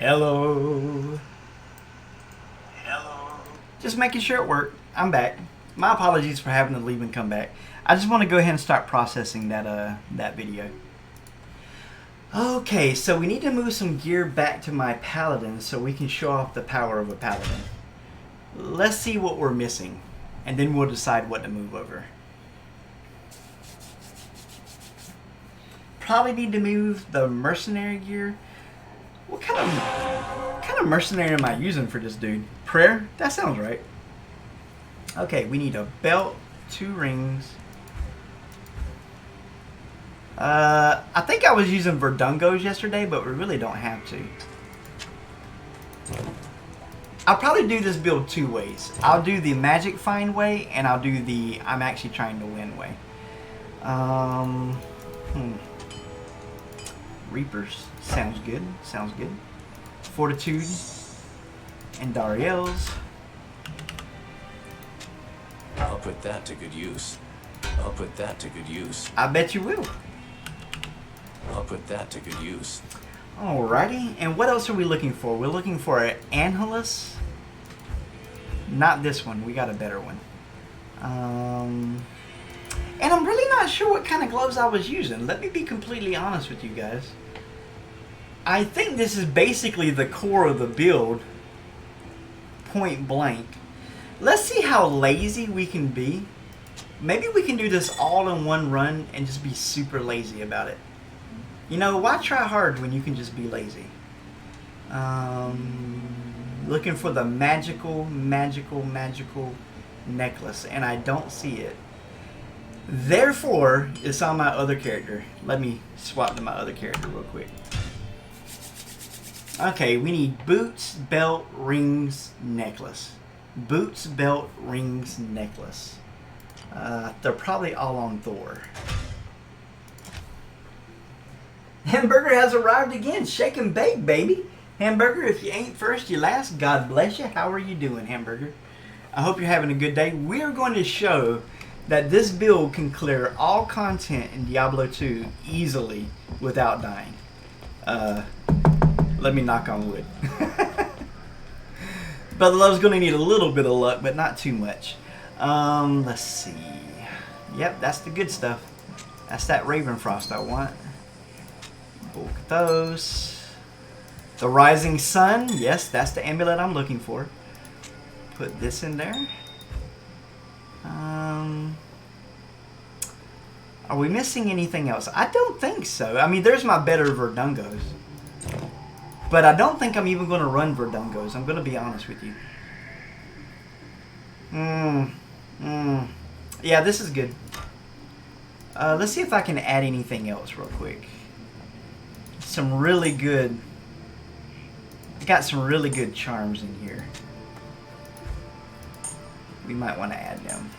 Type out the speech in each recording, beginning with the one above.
Hello. Hello. Just making sure it worked. I'm back. My apologies for having to leave and come back. I just want to go ahead and start processing that video. Okay, so we need to move some gear back to my paladin so we can show off the power of a paladin. Let's see what we're missing, and then we'll decide what to move over. Probably need to move the mercenary gear. What kind of mercenary am I using for this dude? Prayer? That sounds right. Okay, we need a belt, 2 rings. I think I was using verdungos yesterday, but we really don't have to. I'll probably do this build 2 ways. I'll do the magic find way, and I'll do the I'm actually trying to win way. Reapers. Sounds good. Sounds good. Fortitude. And Dariel's. I'll put that to good use. I'll put that to good use. I bet you will. I'll put that to good use. Alrighty. And what else are we looking for? We're looking for an Angelus. Not this one. We got a better one. And I'm really not sure what kind of gloves I was using. Let me be completely honest with you guys. I think this is basically the core of the build. Point blank. Let's see how lazy we can be. Maybe we can do this all in one run and just be super lazy about it. You know, why try hard when you can just be lazy? Looking for the magical necklace, and I don't see it. Therefore, it's on my other character. Let me swap to my other character real quick. Okay, we need boots, belt, rings, necklace. Boots, belt, rings, necklace. They're probably all on Thor. Hamburger has arrived again. Shake and bake, baby. Hamburger, if you ain't first, you last. God bless you. How are you doing, Hamburger? I hope you're having a good day. We are going to show that this build can clear all content in Diablo 2 easily without dying. Let me knock on wood. Brother Love's going to need a little bit of luck, but not too much. Let's see. Yep, that's the good stuff. That's that Ravenfrost I want. Bulk those. The Rising Sun. Yes, that's the amulet I'm looking for. Put this in there. Are we missing anything else? I don't think so. I mean, there's my better verdungos. But I don't think I'm even going to run verdungos. I'm going to be honest with you. Yeah, this is good. Let's see if I can add anything else real quick. Some really good... I got some really good charms in here. We might want to add them.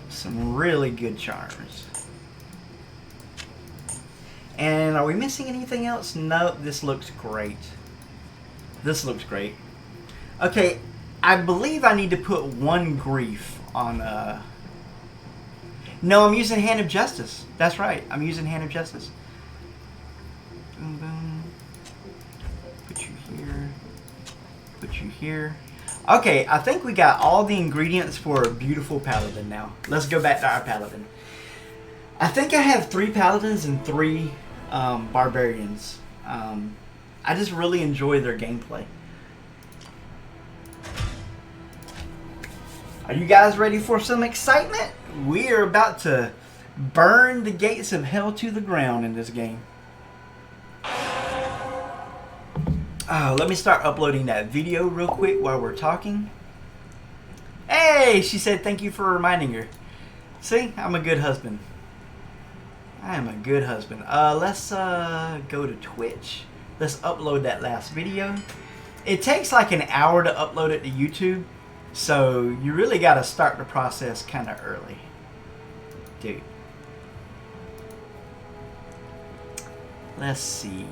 Some really good charms. And are we missing anything else? No, this looks great. This looks great. Okay, I believe I need to put 1 grief on... No, I'm using Hand of Justice. That's right, I'm using Hand of Justice. Boom, boom. Put you here. Put you here. Okay, I think we got all the ingredients for a beautiful paladin now. Let's go back to our paladin. I think I have 3 paladins and 3 barbarians. I just really enjoy their gameplay. Are you guys ready for some excitement? We are about to burn the gates of hell to the ground in this game. Let me start uploading that video real quick while we're talking. Hey, she said thank you for reminding her. See, I'm a good husband. I am a good husband. Let's go to Twitch. Let's upload that last video. It takes like an hour to upload it to YouTube, so you really got to start the process kind of early. Dude. Let's see.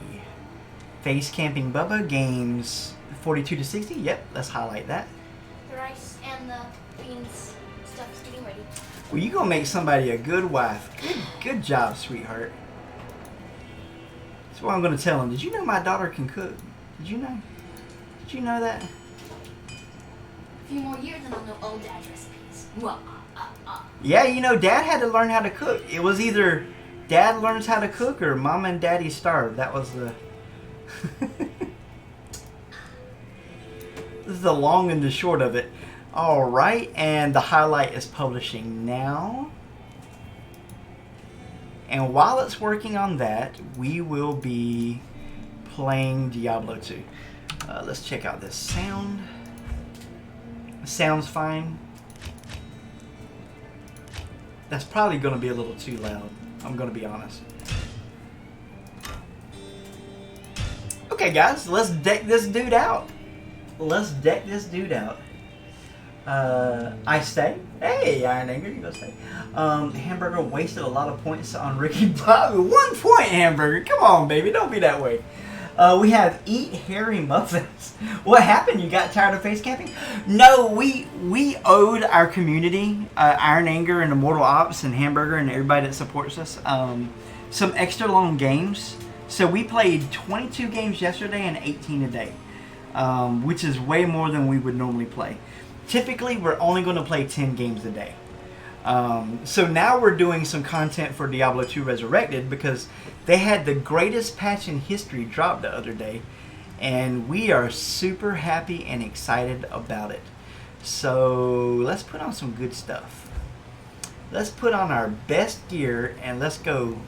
Face Camping Bubba games 42 to 60. Yep, let's highlight that. The rice and the beans stuff's getting ready. Well, you gonna make somebody a good wife. Good job, sweetheart. That's what I'm gonna tell him. Did you know my daughter can cook? Did you know? Did you know that? A few more years and I'll know old dad's recipes. Yeah, you know, Dad had to learn how to cook. It was either Dad learns how to cook or Mama and Daddy starved. That was the... This is the long and the short of it. Alright, and the highlight is publishing now. And while it's working on that, we will be playing Diablo 2. Let's check out this sound. Sounds fine. That's probably going to be a little too loud. I'm going to be honest. Okay, guys, let's deck this dude out. Let's deck this dude out. I stay. Hey, Iron Anger, you go stay. Hamburger wasted a lot of points on Ricky Bobby. 1 point, Hamburger. Come on, baby. Don't be that way. We have Eat Hairy Muffins. What happened? You got tired of face camping? No, we owed our community, Iron Anger and Immortal Ops and Hamburger and everybody that supports us, some extra long games. So we played 22 games yesterday and 18 today, which is way more than we would normally play. Typically, we're only going to play 10 games a day. So now we're doing some content for Diablo 2 Resurrected because they had the greatest patch in history drop the other day. And we are super happy and excited about it. So let's put on some good stuff. Let's put on our best gear and let's go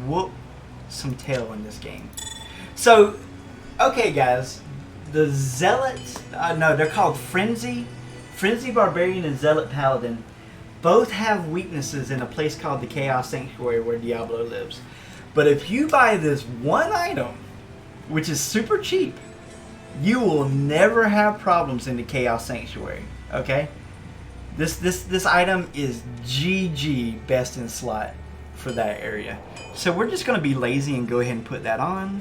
whoop some tail in this game. So, okay guys, the Zealots, no, they're called Frenzy Barbarian and Zealot Paladin. Both have weaknesses in a place called the Chaos Sanctuary where Diablo lives. But if you buy this one item, which is super cheap, you will never have problems in the Chaos Sanctuary. Okay? This item is GG best in slot for that area. So we're just going to be lazy and go ahead and put that on.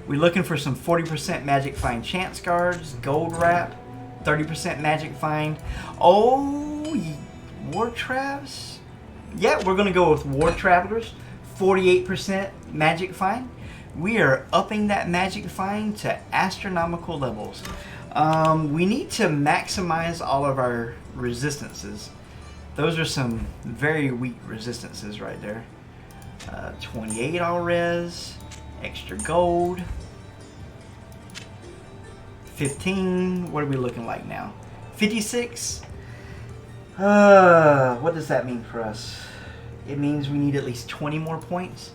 We're looking for some 40% Magic Find Chance Guards, Gold Wrap, 30% Magic Find. Oh, War Traps? Yeah, we're going to go with War Travelers, 48% Magic Find. We are upping that Magic Find to astronomical levels. We need to maximize all of our resistances. Those are some very weak resistances right there. 28 all res, extra gold. 15, what are we looking like now? 56? What does that mean for us? It means we need at least 20 more points.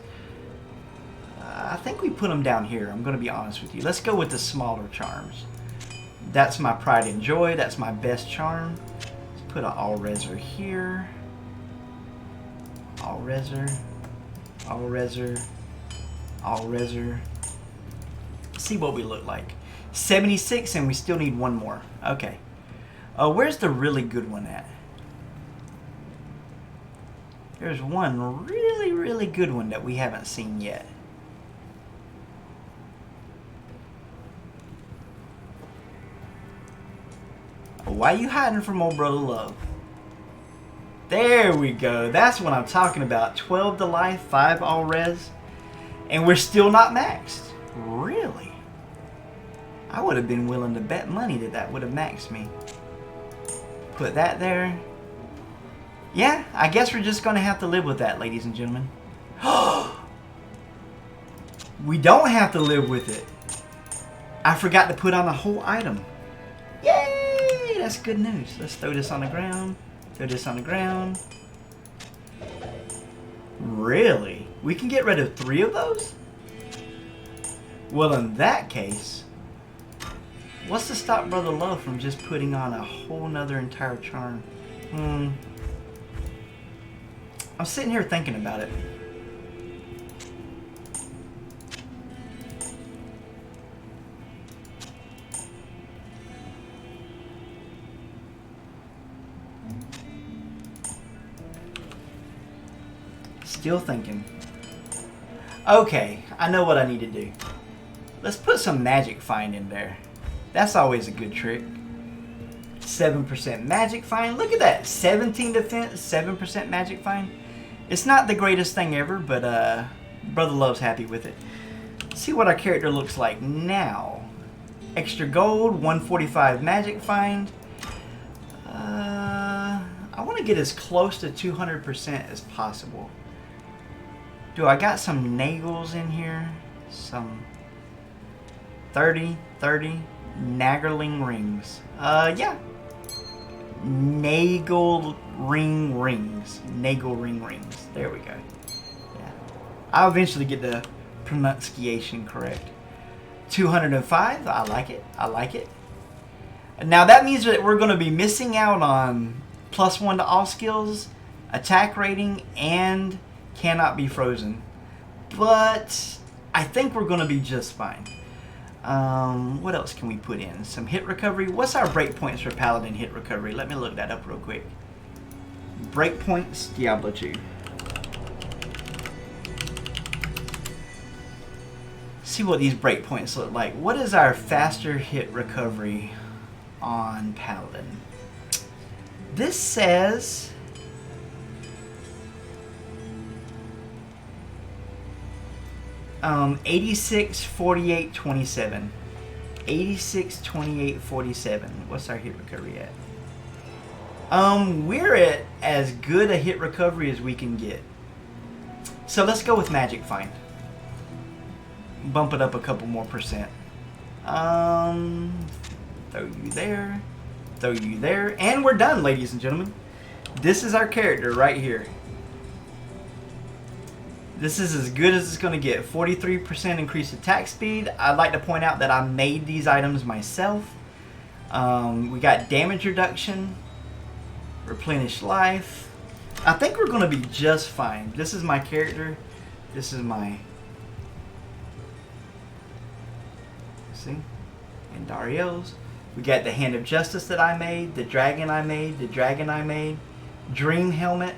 I think we put them down here. I'm going to be honest with you. Let's go with the smaller charms. That's my Pride and Joy. That's my best charm. Let's put an All-Reser here. All-Reser. All-Reser. All-Reser. See what we look like. 76 and we still need one more. Okay. Where's the really good one at? There's one really, really good one that we haven't seen yet. Why you hiding from old brother Love? There we go. That's what I'm talking about. 12 to life, 5 all res. And we're still not maxed. Really? I would have been willing to bet money that that would have maxed me. Put that there. Yeah, I guess we're just going to have to live with that, ladies and gentlemen. We don't have to live with it. I forgot to put on a whole item. Yay! That's good news. Let's throw this on the ground. Throw this on the ground. Really? We can get rid of 3 of those? Well, in that case, what's to stop Brother Love from just putting on a whole nother entire charm? I'm sitting here thinking about it. Still thinking. Okay, I know what I need to do. Let's put some Magic Find in there. That's always a good trick. 7% magic find. Look at that. 17 defense, 7% magic find. It's not the greatest thing ever, but Brother Love's happy with it. Let's see what our character looks like now. Extra gold, 145 magic find. I want to get as close to 200% as possible. Do I got some nagels in here? Some 30, Nagerling rings. Yeah. Nagel ring rings. Nagel ring rings. There we go. Yeah. I'll eventually get the pronunciation correct. 205. I like it. I like it. Now that means that we're going to be missing out on +1 to all skills, attack rating, and cannot be frozen. But I think we're going to be just fine. What else can we put in? Some hit recovery. What's our breakpoints for Paladin hit recovery? Let me look that up real quick. Breakpoints, Diablo 2. See what these breakpoints look like. What is our faster hit recovery on Paladin? This says 86, 48, 27. 86, 28, 47. What's our hit recovery at? We're at as good a hit recovery as we can get. So let's go with Magic Find. Bump it up a couple more percent. Throw you there. Throw you there. And we're done, ladies and gentlemen. This is our character right here. This is as good as it's going to get. 43% increased attack speed. I'd like to point out that I made these items myself. We got damage reduction. Replenish life. I think we're going to be just fine. This is my character. This is my... See? And Dario's. We got the Hand of Justice that I made. The Dragon I made. The Dragon I made. Dream Helmet.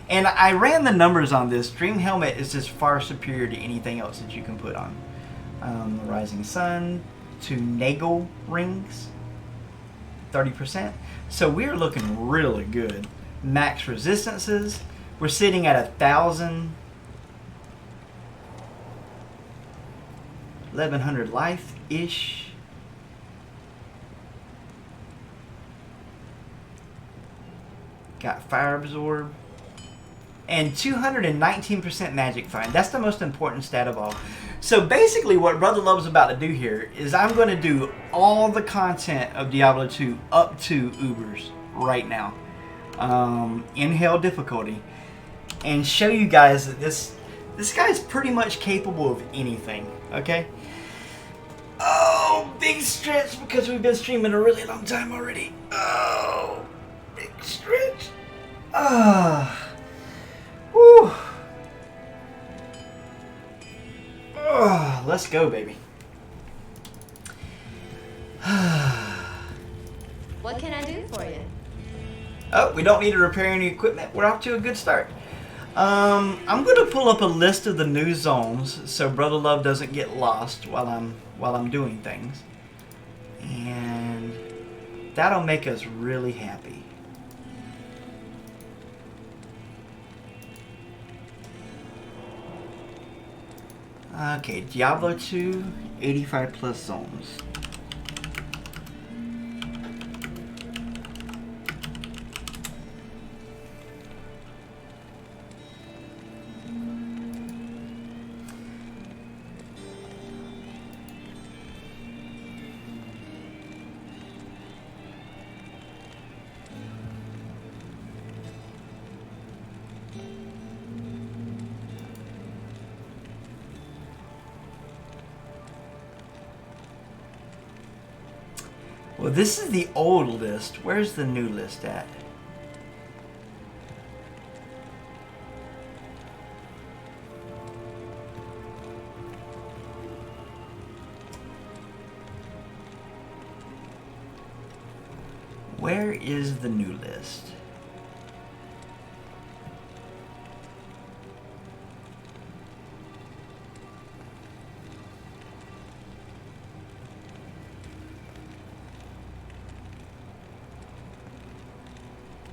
And I ran the numbers on this. Dream Helmet is just far superior to anything else that you can put on. The Rising Sun. 2 Nagel rings. 30%. So we're looking really good. Max resistances. We're sitting at 1,000. 1,100 life-ish. Got Fire Absorb. And 219% Magic Find. That's the most important stat of all. So basically what Brother Love's about to do here is I'm going to do all the content of Diablo 2 up to Ubers right now. In Hell difficulty. And show you guys that this guy's pretty much capable of anything. Okay? Oh, big stretch because we've been streaming a really long time already. Oh, big stretch. Whew. Let's go, baby. What can I do for you? Oh, we don't need to repair any equipment. We're off to a good start. I'm going to pull up a list of the new zones so Brother Love doesn't get lost while I'm doing things. And that'll make us really happy. Okay, Diablo 2, 85 plus zones. Well, this is the old list. Where's the new list at? Where is the new list?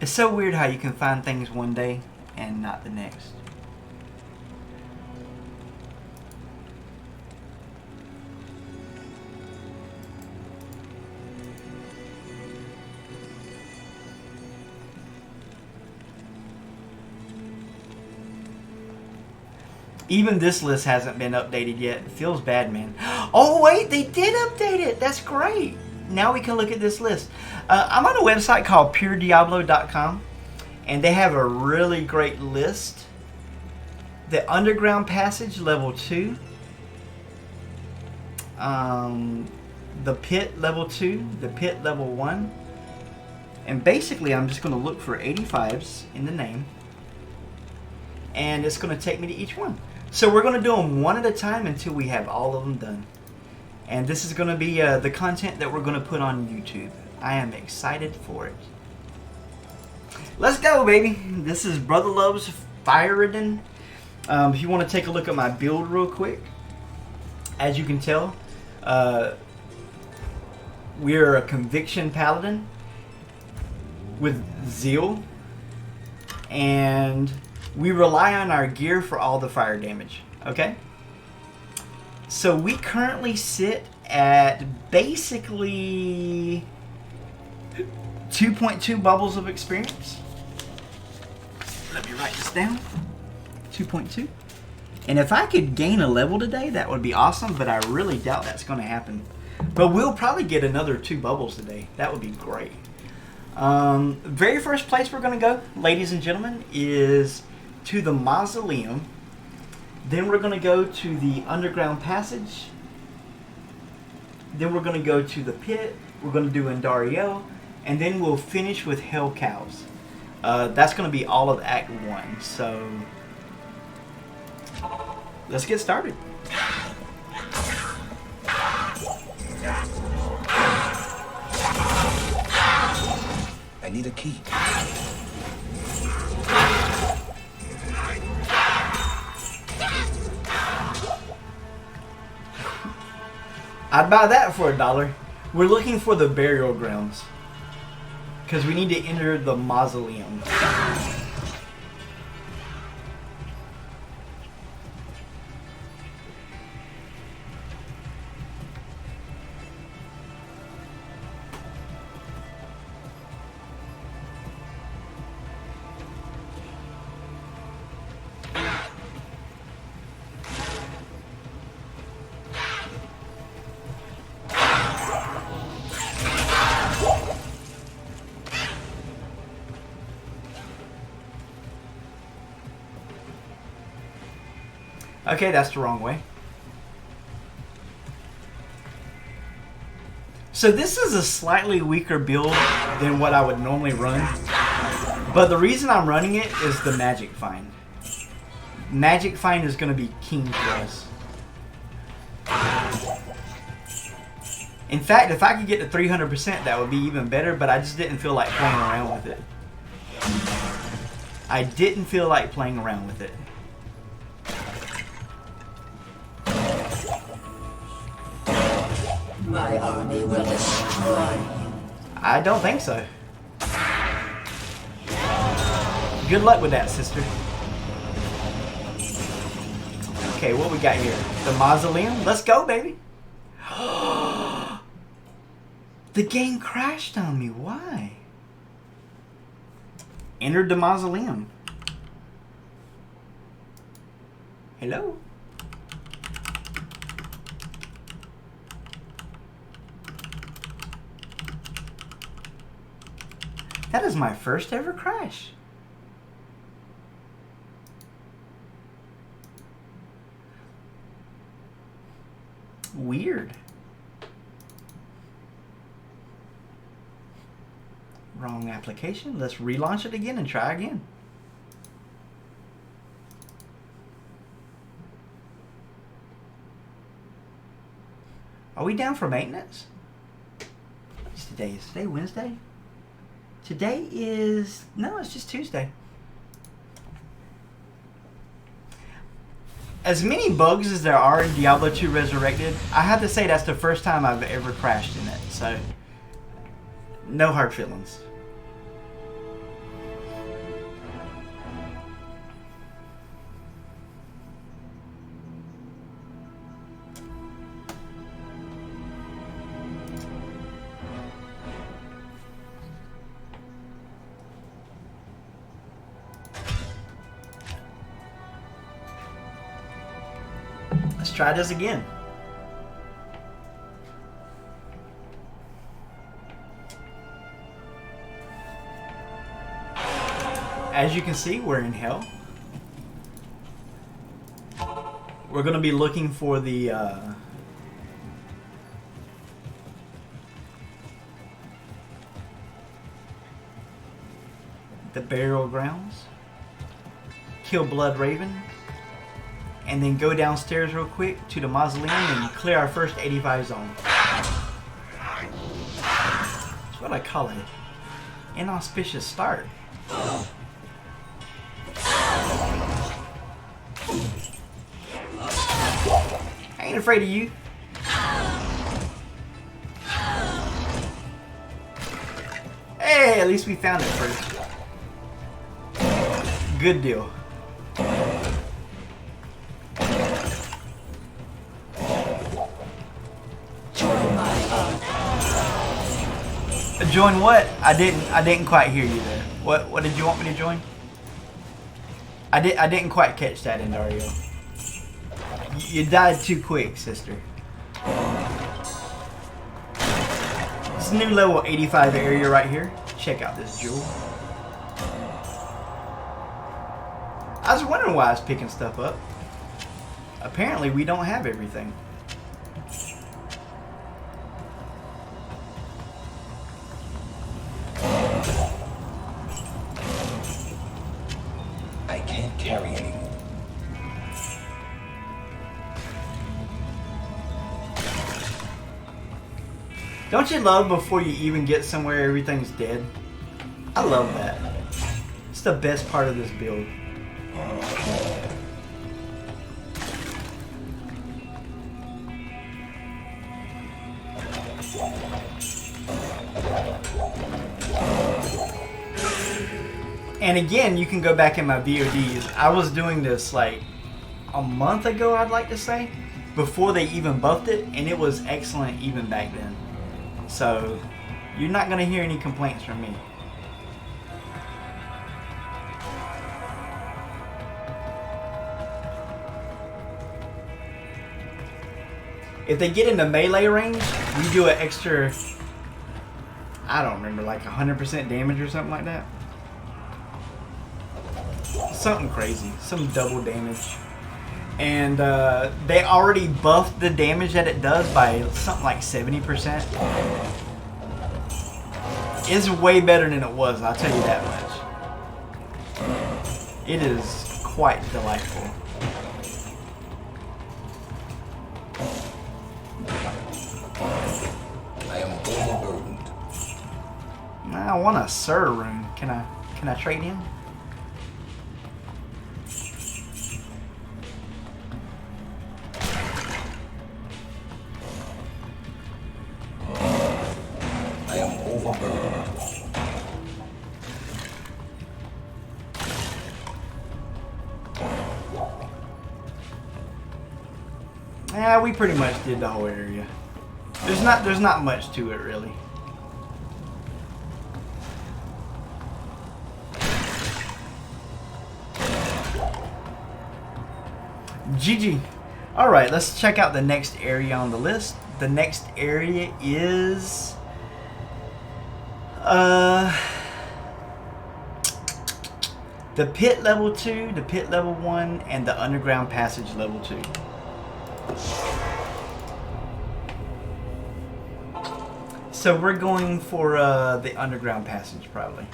It's so weird how you can find things one day and not the next. Even this list hasn't been updated yet. It feels bad, man. Oh, wait, they did update it. That's great. Now we can look at this list. I'm on a website called purediablo.com, and they have a really great list. The Underground Passage, level 2. The Pit, level 2. The Pit, level 1. And basically, I'm just going to look for 85s in the name, and it's going to take me to each one. So we're going to do them one at a time until we have all of them done. And this is going to be the content that we're going to put on YouTube. I am excited for it. Let's go, baby. This is Brother Love's Fireadin. If you want to take a look at my build real quick, as you can tell, we're a Conviction Paladin with Zeal, and we rely on our gear for all the fire damage, okay? So we currently sit at basically 2.2 bubbles of experience. Let me write this down. 2.2. And if I could gain a level today, that would be awesome, but I really doubt that's going to happen. But we'll probably get another 2 bubbles today. That would be great. Very first place we're going to go, ladies and gentlemen, is to the Mausoleum. Then we're going to go to the Underground Passage. Then we're going to go to the Pit. We're going to do Andariel. And then we'll finish with Hell Cows. That's going to be all of Act 1. So let's get started. I need a key. I'd buy that for $1. We're looking for the burial grounds, because we need to enter the mausoleum. Okay, that's the wrong way. So this is a slightly weaker build than what I would normally run. But the reason I'm running it is the Magic Find. Magic Find is going to be king for us. In fact, if I could get to 300%, that would be even better, but I just didn't feel like playing around with it. I didn't feel like playing around with it. My army will destroy you. I don't think so. Good luck with that, sister. Okay, what we got here? The Mausoleum? Let's go, baby. The game crashed on me. Why? Entered the Mausoleum. Hello? That is my first ever crash. Weird. Wrong application. Let's relaunch it again and try again. Are we down for maintenance? What's today? Is today Wednesday? Today is... No, it's just Tuesday. As many bugs as there are in Diablo 2 Resurrected, I have to say that's the first time I've ever crashed in it, so no hard feelings. try this again. As you can see, we're in hell. We're going to be looking for the burial grounds. Kill Blood Raven. And then go downstairs real quick to the mausoleum and clear our first 85 zone. That's what I call it. Inauspicious start. I ain't afraid of you. Hey, at least we found it first. Good deal. Join what? I didn't quite hear you there. What did you want me to join? I didn't quite catch that, Endario. You died too quick, sister. This new level 85 area right here. Check out this jewel. I was wondering why I was picking stuff up. Apparently we don't have everything. I can't carry anymore. Don't you love before you even get somewhere everything's dead? I love that. It's the best part of this build. And again, you can go back in my VODs. I was doing this like a month ago, I'd like to say, before they even buffed it, and it was excellent even back then. So, you're not going to hear any complaints from me. If they get into melee range, we do an extra, I don't remember, like 100% damage or something like that. Something crazy. Some double damage. And they already buffed the damage that it does by something like 70%. It's way better than it was, I'll tell you that much. It is quite delightful. I am overburdened. I want a Sir rune. Can I trade in? I am overburdened. Yeah, we pretty much did the whole area. There's not much to it really. GG. Alright, let's check out the next area on the list. The next area is the pit level 2, the pit level 1, and the underground passage level 2. So we're going for the underground passage probably.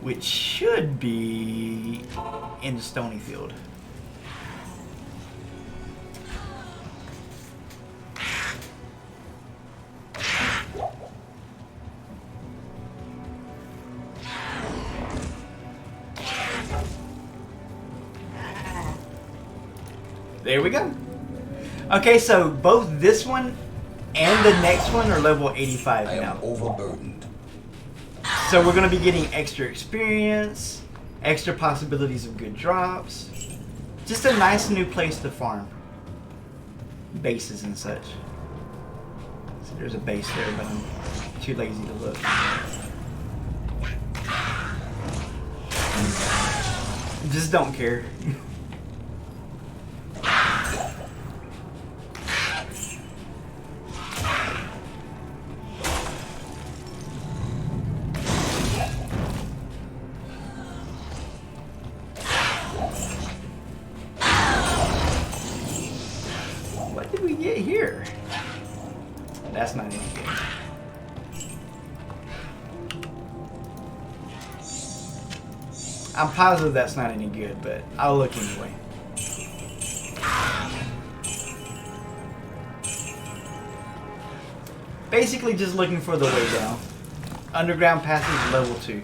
Which should be in the Stonyfield. There we go. Okay, so both this one and the next one are level 85 I am now. overburdened. So we're going to be getting extra experience, extra possibilities of good drops. Just a nice new place to farm. Bases and such. So there's a base there, but I'm too lazy to look. Just don't care. I'm positive that's not any good, but I'll look anyway. Basically just looking for the way down. Underground passage level 2.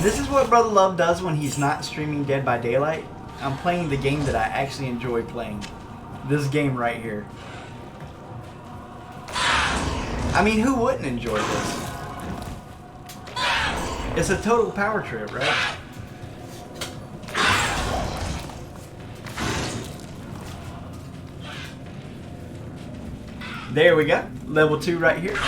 This is what Brother Love does when he's not streaming Dead by Daylight. I'm playing the game that I actually enjoy playing. This game right here. I mean, who wouldn't enjoy this? It's a total power trip, right? There we go. Level 2 right here.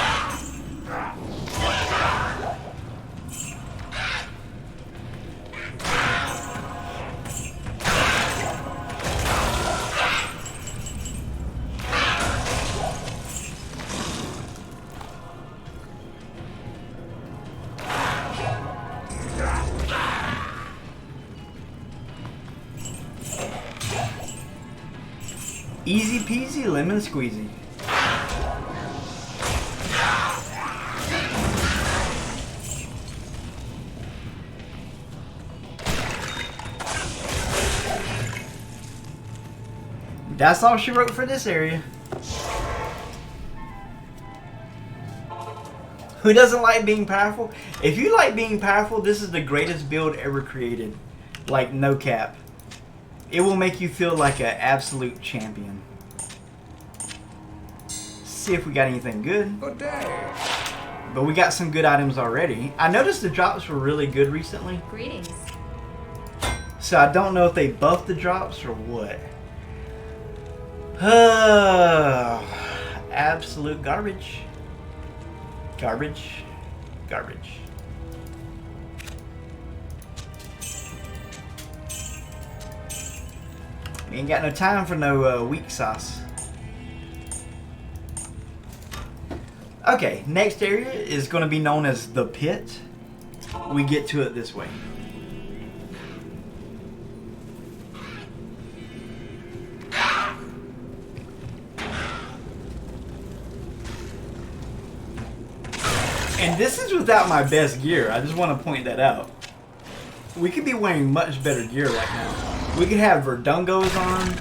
Easy peasy lemon squeezy. That's all she wrote for this area. Who doesn't like being powerful? If you like being powerful, this is the greatest build ever created. Like, no cap. It will make you feel like an absolute champion. See if we got anything good. Good day. But we got some good items already. I noticed the drops were really good recently. Greetings. So I don't know if they buffed the drops or what. Absolute garbage. Garbage. Garbage. We ain't got no time for no weak sauce. Okay, next area is going to be known as the pit. We get to it this way. And this is without my best gear. I just want to point that out. We could be wearing much better gear right now. We could have Verdungos on.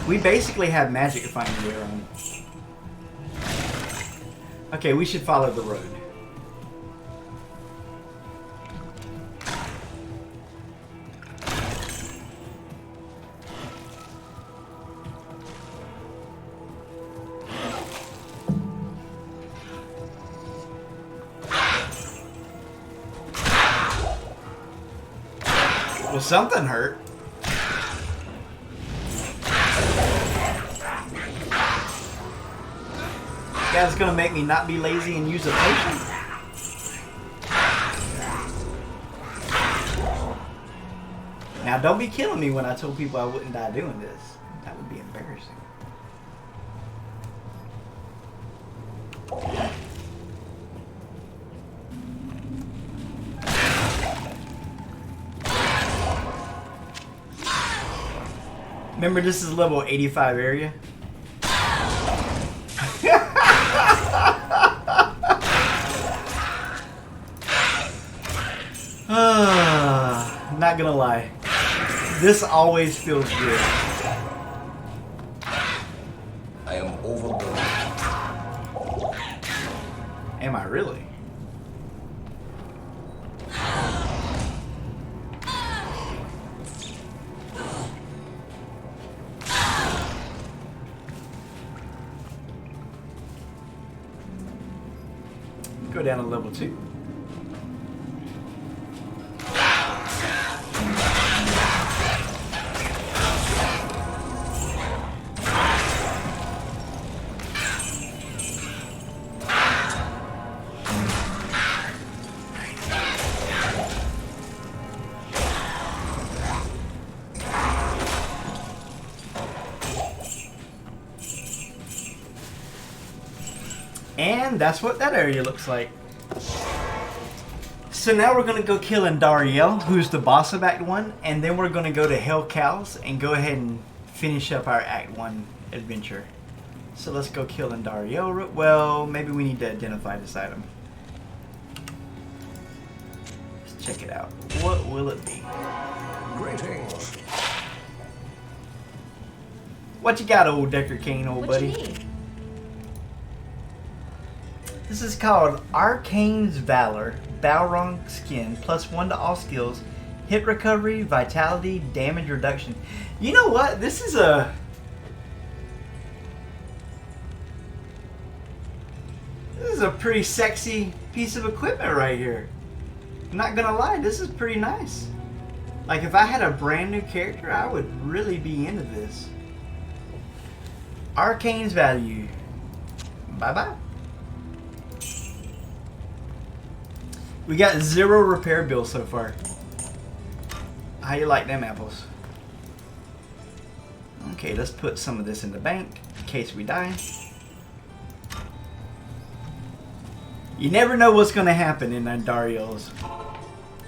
We basically have magic finding gear on. Okay, we should follow the road. Well, something hurt. That's gonna make me not be lazy and use a potion. Now, don't be killing me when I told people I wouldn't die doing this. That would be embarrassing. Remember, this is level 85 area. Not gonna lie, this always feels good. I am overburdened. Am I really? Go down to level 2. And that's what that area looks like. So now we're going to go kill Andariel, who's the boss of Act 1, and then we're going to go to Hell Cows and go ahead and finish up our Act 1 adventure. So let's go kill Andariel. Well, maybe we need to identify this item. Let's check it out. What will it be? Greetings. What you got, old Decker Kane, old What buddy? you need? This is called Arcane's Valor. Balrog skin. +1 to all skills. Hit recovery, vitality, damage reduction. You know what? This is a... This is a pretty sexy piece of equipment right here. I'm not gonna lie, this is pretty nice. Like, if I had a brand new character, I would really be into this. Arcane's value. Bye-bye. We got 0 repair bills so far. How you like them apples? Okay, let's put some of this in the bank in case we die. You never know what's going to happen in Andariel's.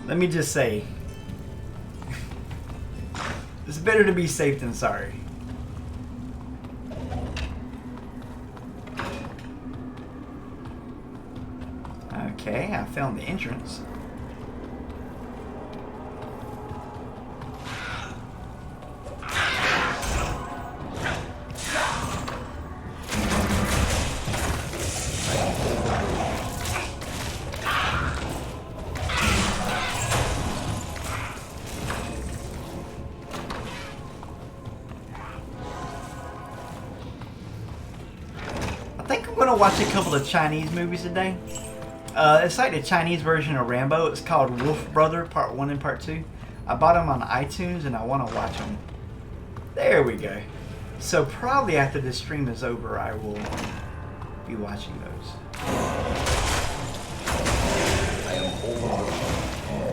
Let me just say. It's better to be safe than sorry. Okay, I found the entrance. I think I'm gonna watch a couple of Chinese movies today. It's like the Chinese version of Rambo. It's called Wolf Brother Part 1 and Part 2. I bought them on iTunes and I want to watch them. There we go. So probably after this stream is over, I will be watching those.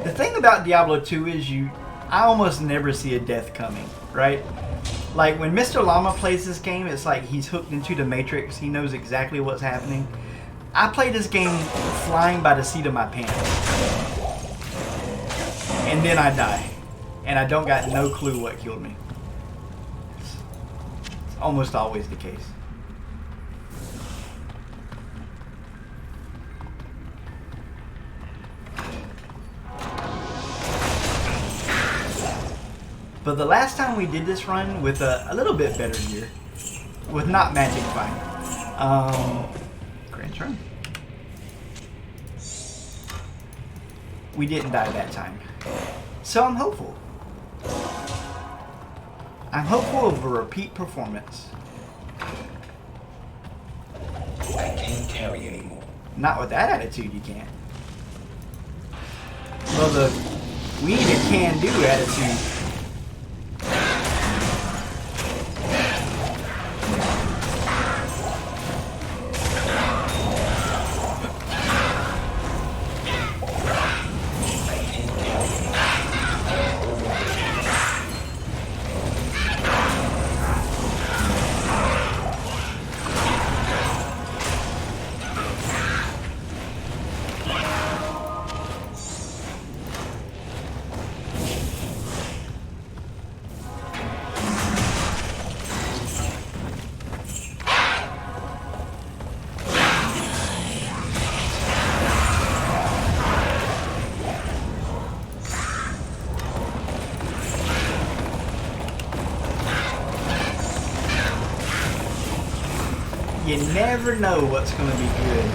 The thing about Diablo 2 is I almost never see a death coming, right? Like when Mr. Llama plays this game, it's like he's hooked into the Matrix. He knows exactly what's happening. I play this game flying by the seat of my pants. And then I die. And I don't got no clue what killed me. It's almost always the case. But the last time we did this run with a little bit better gear, with not magic fire, Grand Turn, we didn't die that time. So I'm hopeful. I'm hopeful of a repeat performance. I can't carry anymore. Not with that attitude, you can't. Well, we need a can-do attitude. You never know what's going to be good.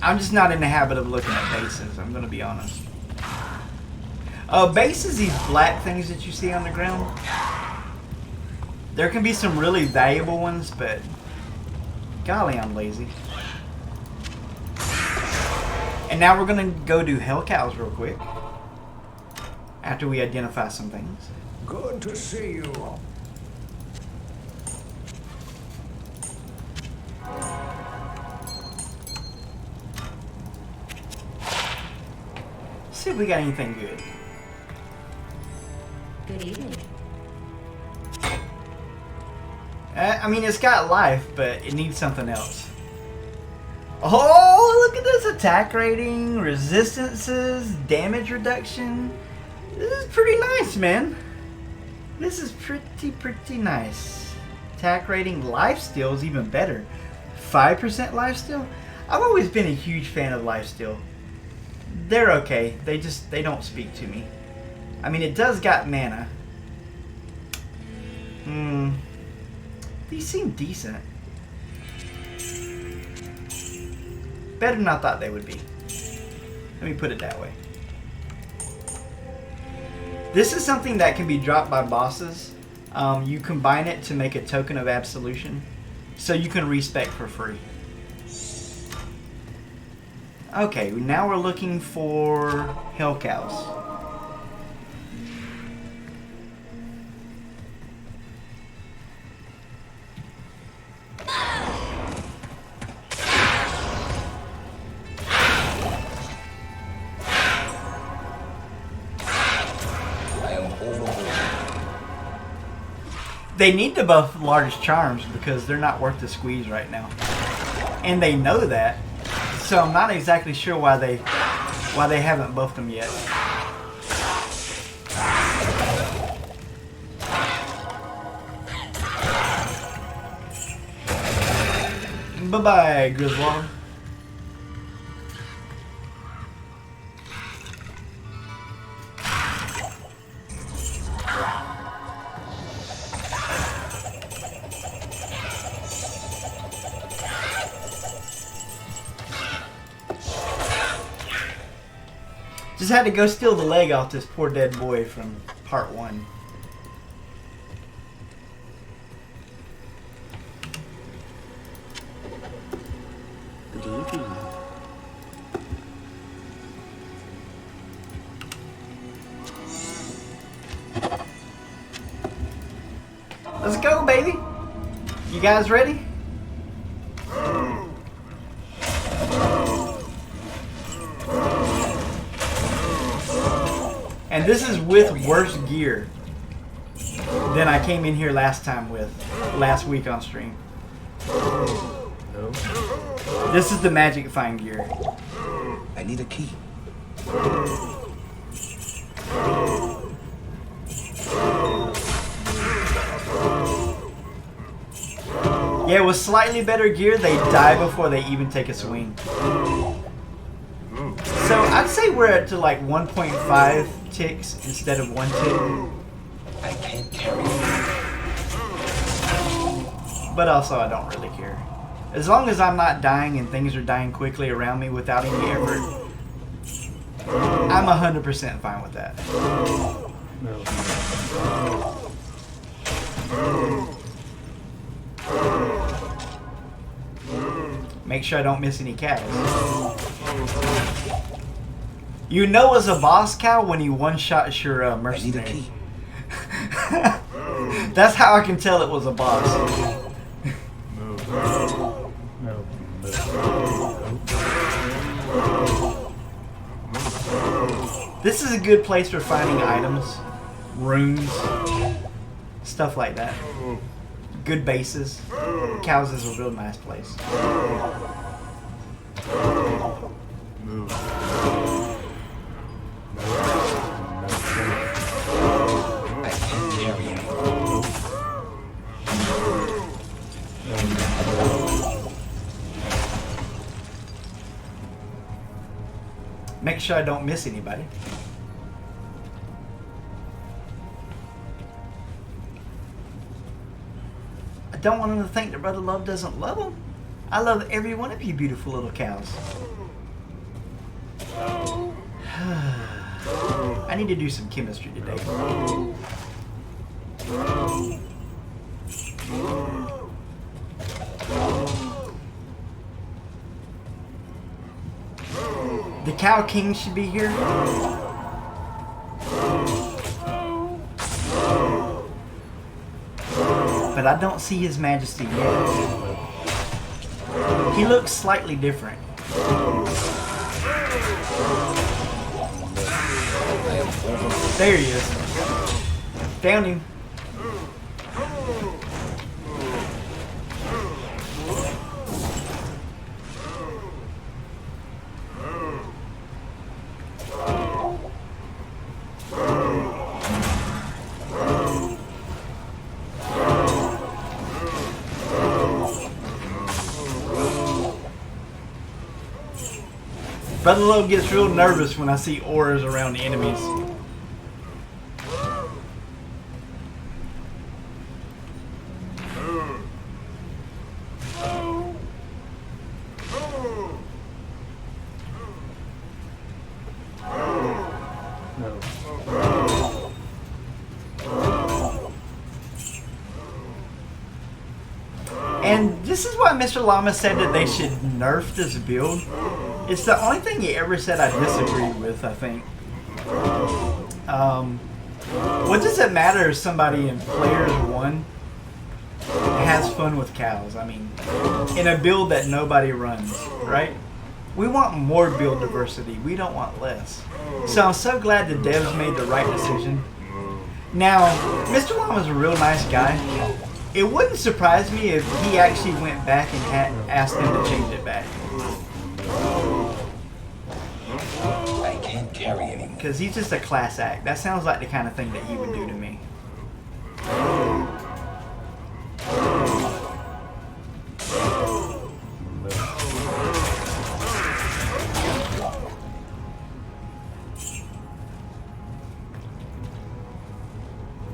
I'm just not in the habit of looking at bases, I'm going to be honest. Bases, these black things that you see on the ground. There can be some really valuable ones, but golly, I'm lazy. And now we're going to go do Hell Cows real quick. After we identify some things. Good to see you. See if we got anything good. Good evening. I mean, it's got life, but it needs something else. Oh, look at this attack rating, resistances, damage reduction. This is pretty nice, man. This is pretty nice. Attack rating, lifesteal is even better. 5% lifesteal? I've always been a huge fan of lifesteal. They're okay. They don't speak to me. I mean, it does got mana. These seem decent. Better than I thought they would be. Let me put it that way. This is something that can be dropped by bosses. You combine it to make a token of absolution, so you can respec for free. Okay, now we're looking for hell cows. They need to buff large charms because they're not worth the squeeze right now, and they know that. So I'm not exactly sure why they haven't buffed them yet. Bye bye, Griswold. Just had to go steal the leg off this poor dead boy from part 1. Let's go, baby. You guys ready? And this is with worse gear than I came in here last time with, last week on stream. This is the magic fine gear. I need a key. Yeah, with slightly better gear, they die before they even take a swing. So I'd say we're at to like 1.5 ticks instead of 1 tick. I can't carry it. But also I don't really care. As long as I'm not dying and things are dying quickly around me without any effort, I'm 100% fine with that. Make sure I don't miss any cows. You know it's a boss cow when you one-shot your mercenary. I need a key. That's how I can tell it was a boss. This is a good place for finding items, runes, stuff like that. Good bases. Cows is a real nice place. I can't carry it. Make sure I don't miss anybody. I don't want them to think that Brother Love doesn't love them. I love every one of you beautiful little cows. I need to do some chemistry today. The Cow King should be here. But I don't see His Majesty yet. He looks slightly different. There he is. Found him. Brother Lowe gets real nervous when I see auras around the enemies. And this is why Mr. Llama said that they should nerf this build. It's the only thing he ever said I disagreed with, I think. What does it matter if somebody in Players 1 has fun with cows? I mean, in a build that nobody runs, right? We want more build diversity. We don't want less. So I'm so glad the devs made the right decision. Now, Mr. Llama's a real nice guy. It wouldn't surprise me if he actually went back and asked them to change it back. I can't carry anymore. Because he's just a class act. That sounds like the kind of thing that he would do to me.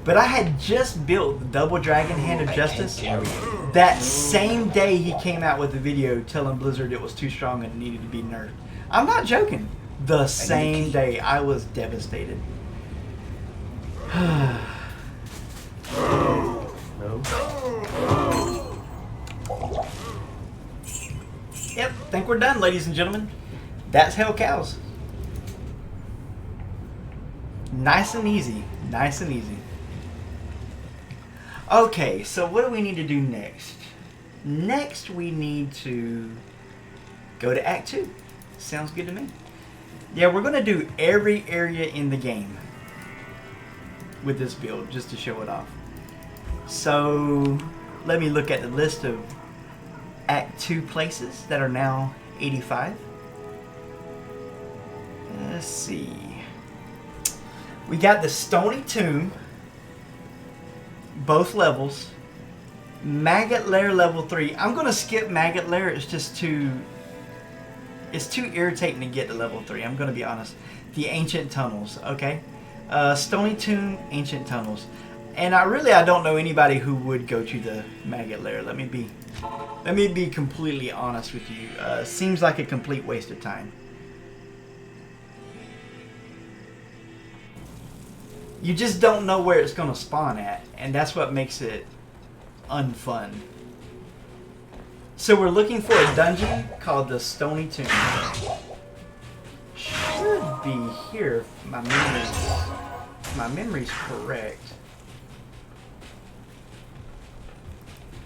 But I had just built the double dragon hand of justice that same day he came out with the video telling Blizzard it was too strong and it needed to be nerfed. I'm not joking. The same day. I was devastated. Yep, think we're done, ladies and gentlemen. That's Hell Cows. Nice and easy. Nice and easy. Okay, so what do we need to do next? Next, we need to go to Act 2. Sounds good to me. Yeah, we're going to do every area in the game with this build, just to show it off. So, let me look at the list of Act 2 places that are now 85. Let's see. We got the Stony Tomb. Both levels. Maggot Lair level 3. I'm gonna skip Maggot Lair. It's just too irritating to get to level 3. I'm gonna be honest. The Ancient Tunnels, okay? Stony Tomb, Ancient Tunnels. And I don't know anybody who would go to the Maggot Lair. Let me be completely honest with you. Seems like a complete waste of time. You just don't know where it's going to spawn at, and that's what makes it unfun. So we're looking for a dungeon called the Stony Tomb. Should be here if my memory's correct.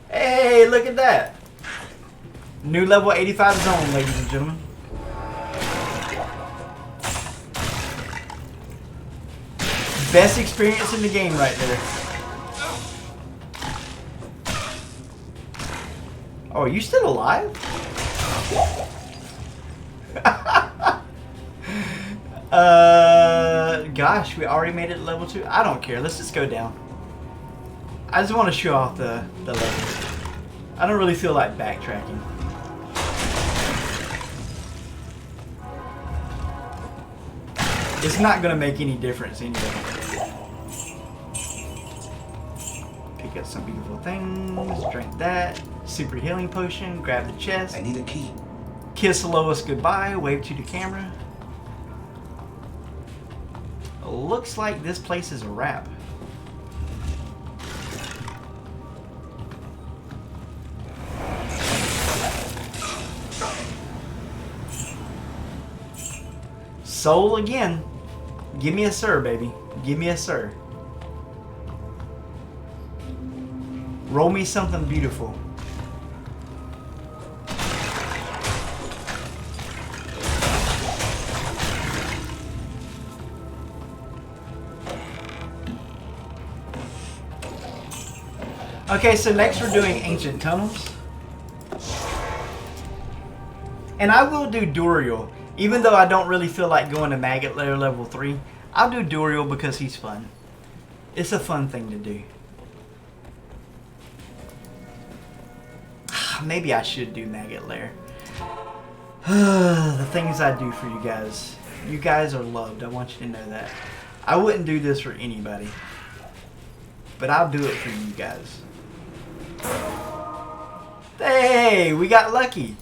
Hey, look at that! New level 85 zone, ladies and gentlemen. Best experience in the game right there. Oh, are you still alive? Gosh, we already made it to level 2. I don't care. Let's just go down. I just want to show off the levels. I don't really feel like backtracking. It's not going to make any difference anyway. Pick up some beautiful things. Drink that. Super healing potion. Grab the chest. I need a key. Kiss Lois goodbye. Wave to the camera. Looks like this place is a wrap. Soul again. Give me a sir, baby. Give me a sir. Roll me something beautiful. Okay, so next we're doing Ancient Tunnels. And I will do Duriel. Even though I don't really feel like going to Maggot Lair level 3, I'll do Duriel because he's fun. It's a fun thing to do. Maybe I should do Maggot Lair. The things I do for you guys. You guys are loved. I want you to know that. I wouldn't do this for anybody. But I'll do it for you guys. Hey, we got lucky.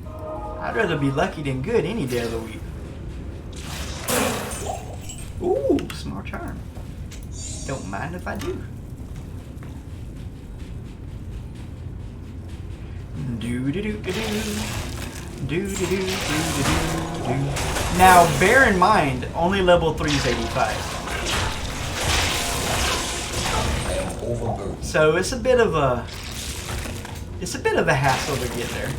I'd rather be lucky than good any day of the week. Ooh, small charm. Don't mind if I do. Now, bear in mind, only level 3 is 85. I am overburdened. So it's a bit of a hassle to get there.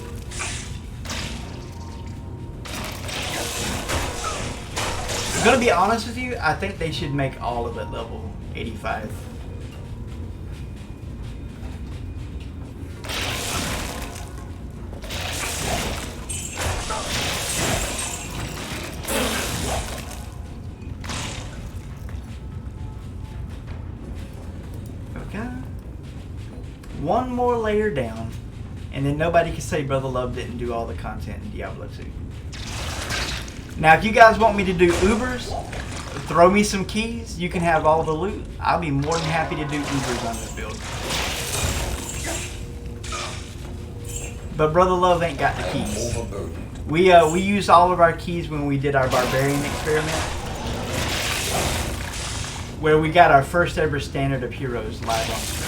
I'm gonna be honest with you, I think they should make all of it level 85. Okay. One more layer down, and then nobody can say Brother Love didn't do all the content in Diablo 2. Now, if you guys want me to do Ubers, throw me some keys. You can have all the loot. I'll be more than happy to do Ubers on this build. But Brother Love ain't got the keys. We used all of our keys when we did our Barbarian experiment, where we got our first ever standard of heroes live on screen.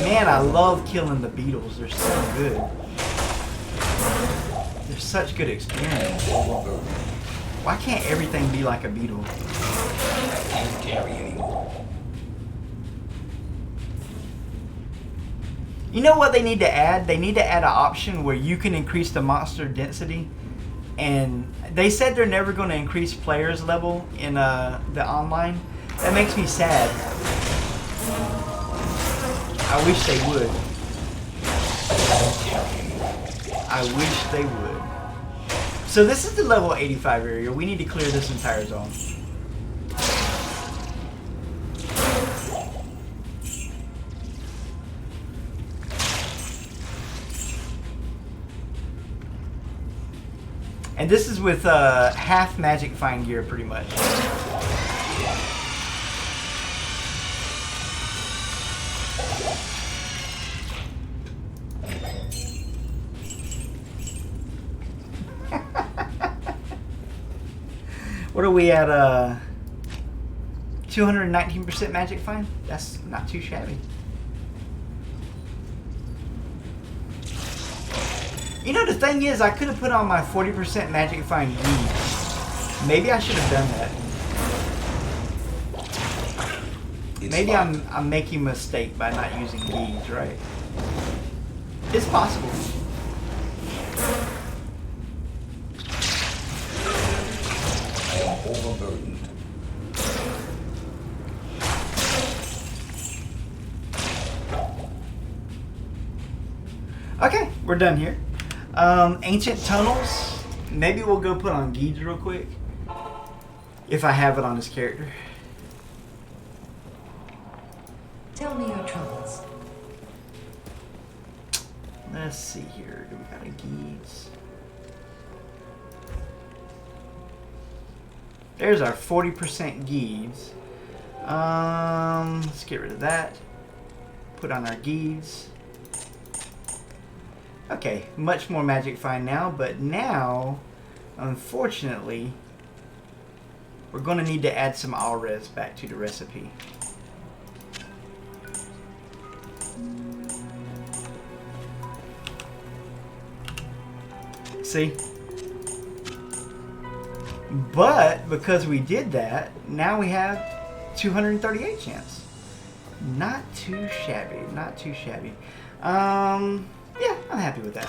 Man, I love killing the beetles. They're so good. They're such good experience. Why can't everything be like a beetle? I can't carry anymore. You know what they need to add? They need to add an option where you can increase the monster density. And they said they're never going to increase players level in the online. That makes me sad. I wish they would. I wish they would. So this is the level 85 area. We need to clear this entire zone. And this is with half magic fine gear pretty much. What are we at? 219% magic fine? That's not too shabby. You know, the thing is, I could have put on my 40% magic fine gear. Maybe I should have done that. Maybe I'm making a mistake by not using geese, right? It's possible. I am overburdened. Okay, we're done here. Ancient tunnels. Maybe we'll go put on Geeds real quick. If I have it on his character. Tell me your troubles. Let's see here. Do we got a Geeds? There's our 40% Geeds. Let's get rid of that. Put on our Geeds. Okay, much more magic fine now, but now, unfortunately, we're going to need to add some all-res back to the recipe. See? But, because we did that, now we have 238 chance. Not too shabby, not too shabby. Yeah, I'm happy with that.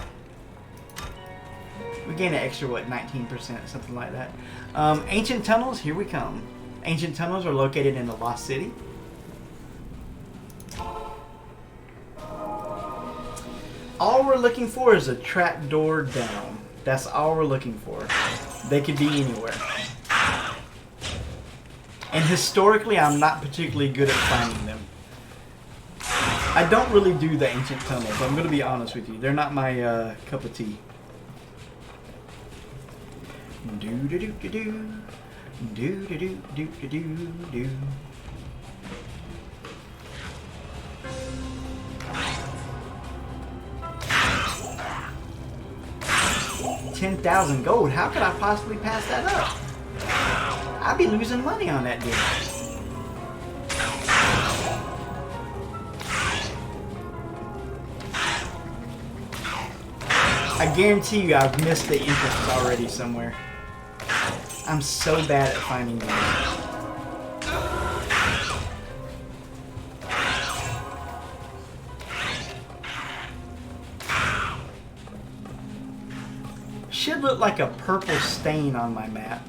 We gain an extra, what, 19%, something like that. Ancient tunnels, here we come. Ancient tunnels are located in the Lost City. All we're looking for is a trapdoor down. That's all we're looking for. They could be anywhere. And historically, I'm not particularly good at finding them. I don't really do the ancient tunnels. I'm going to be honest with you. They're not my cup of tea. Do do do do do. Do do do do do do do. 10,000 gold. How could I possibly pass that up? I'd be losing money on that deal. I guarantee you I've missed the entrance already somewhere. I'm so bad at finding them. Should look like a purple stain on my map.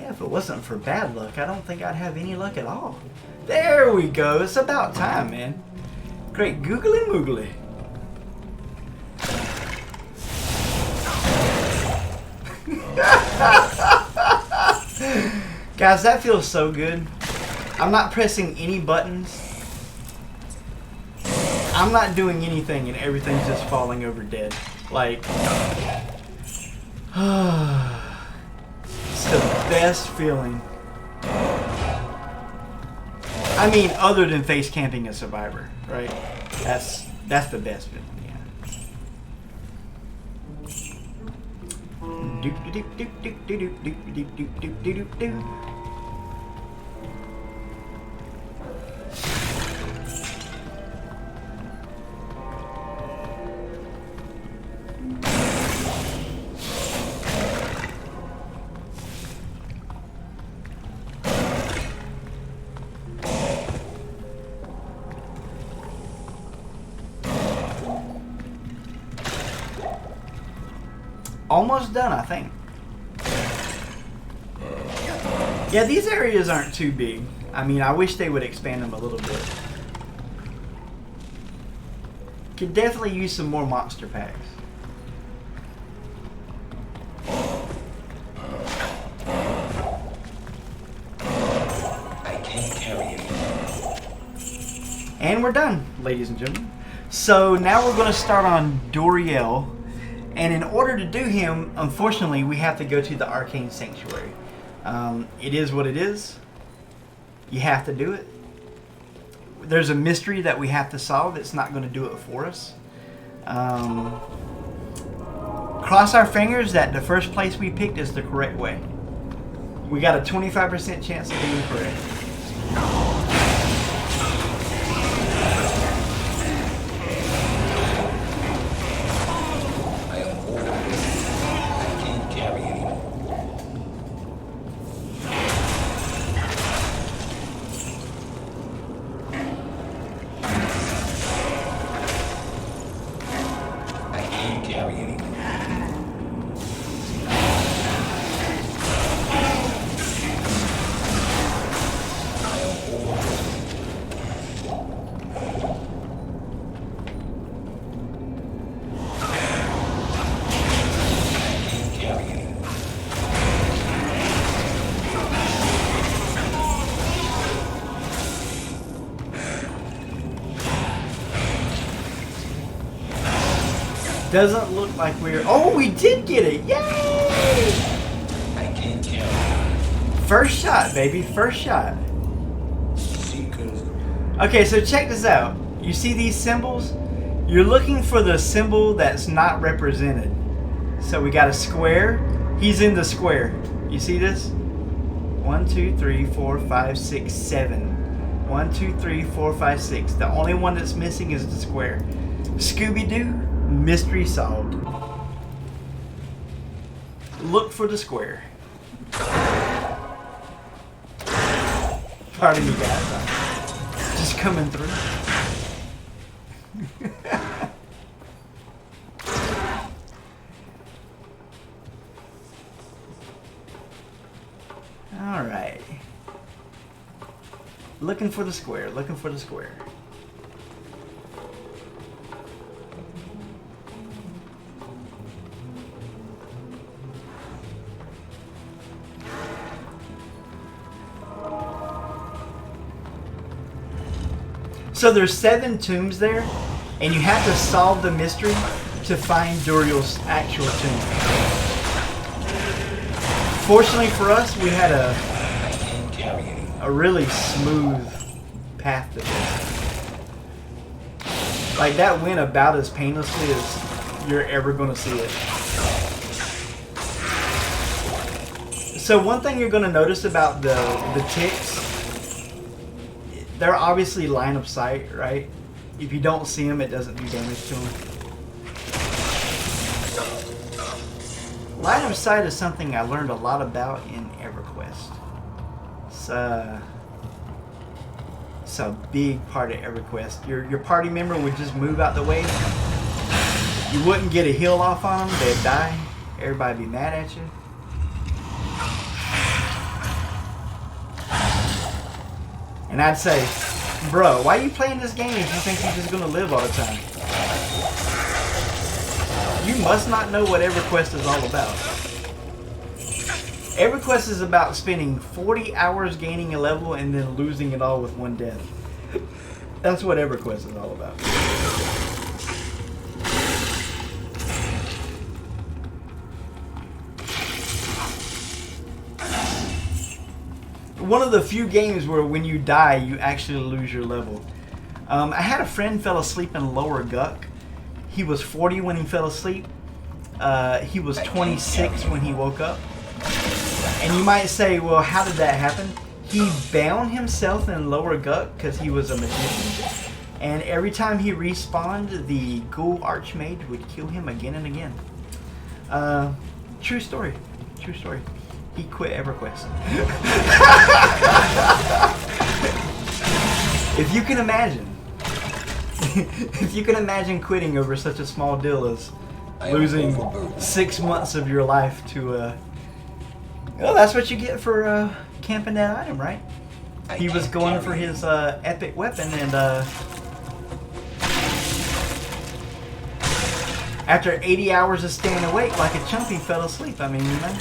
If it wasn't for bad luck, I don't think I'd have any luck at all. There we go. It's about time, man. Great googly moogly. Guys, that feels so good. I'm not pressing any buttons. I'm not doing anything and everything's just falling over dead. Like... It's the best feeling. I mean, other than face camping a survivor, right? That's the best feeling, yeah. Do do do do do do do do do do do do do. Almost done, I think. Yeah, these areas aren't too big. I mean, I wish they would expand them a little bit. Could definitely use some more monster packs. I can't carry anymore. And we're done, ladies and gentlemen. So now we're going to start on Doriel. And in order to do him, unfortunately, we have to go to the Arcane Sanctuary. It is what it is. You have to do it. There's a mystery that we have to solve. It's not going to do it for us. Cross our fingers that the first place we picked is the correct way. We got a 25% chance of being correct. Doesn't look like we're... Oh, we did get it! Yay! I can't carry. First shot, baby. First shot. Seekers. Okay, so check this out. You see these symbols? You're looking for the symbol that's not represented. So we got a square. He's in the square. You see this? 1, 2, 3, 4, 5, 6, 7. 1, 2, 3, 4, 5, 6. The only one that's missing is the square. Scooby-Doo. Mystery solved. Look for the square. Pardon me, guys. I'm just coming through. All right. Looking for the square. Looking for the square. So there's 7 tombs there, and you have to solve the mystery to find Duriel's actual tomb. Fortunately for us, we had a really smooth path to this. Like, that went about as painlessly as you're ever going to see it. So one thing you're going to notice about the ticks, they're obviously line of sight, right? If you don't see them, it doesn't do damage to them. Line of sight is something I learned a lot about in EverQuest. It's a big part of EverQuest. Your party member would just move out the way. You wouldn't get a heal off on them. They'd die. Everybody'd be mad at you. And I'd say, bro, why are you playing this game if you think you're just going to live all the time? You must not know what EverQuest is all about. EverQuest is about spending 40 hours gaining a level and then losing it all with one death. That's what EverQuest is all about. One of the few games where when you die, you actually lose your level. I had a friend fell asleep in Lower Guck. He was 40 when he fell asleep. He was 26 when he woke up. And you might say, well, how did that happen? He bound himself in Lower Guck because he was a magician. And every time he respawned, the ghoul archmage would kill him again and again. True story. True story. He quit EverQuest. If you can imagine. If you can imagine quitting over such a small deal as losing 6 months of your life to well, that's what you get for camping that item, right? He was going for his epic weapon, and after 80 hours of staying awake like a chump, he fell asleep. I mean, you know,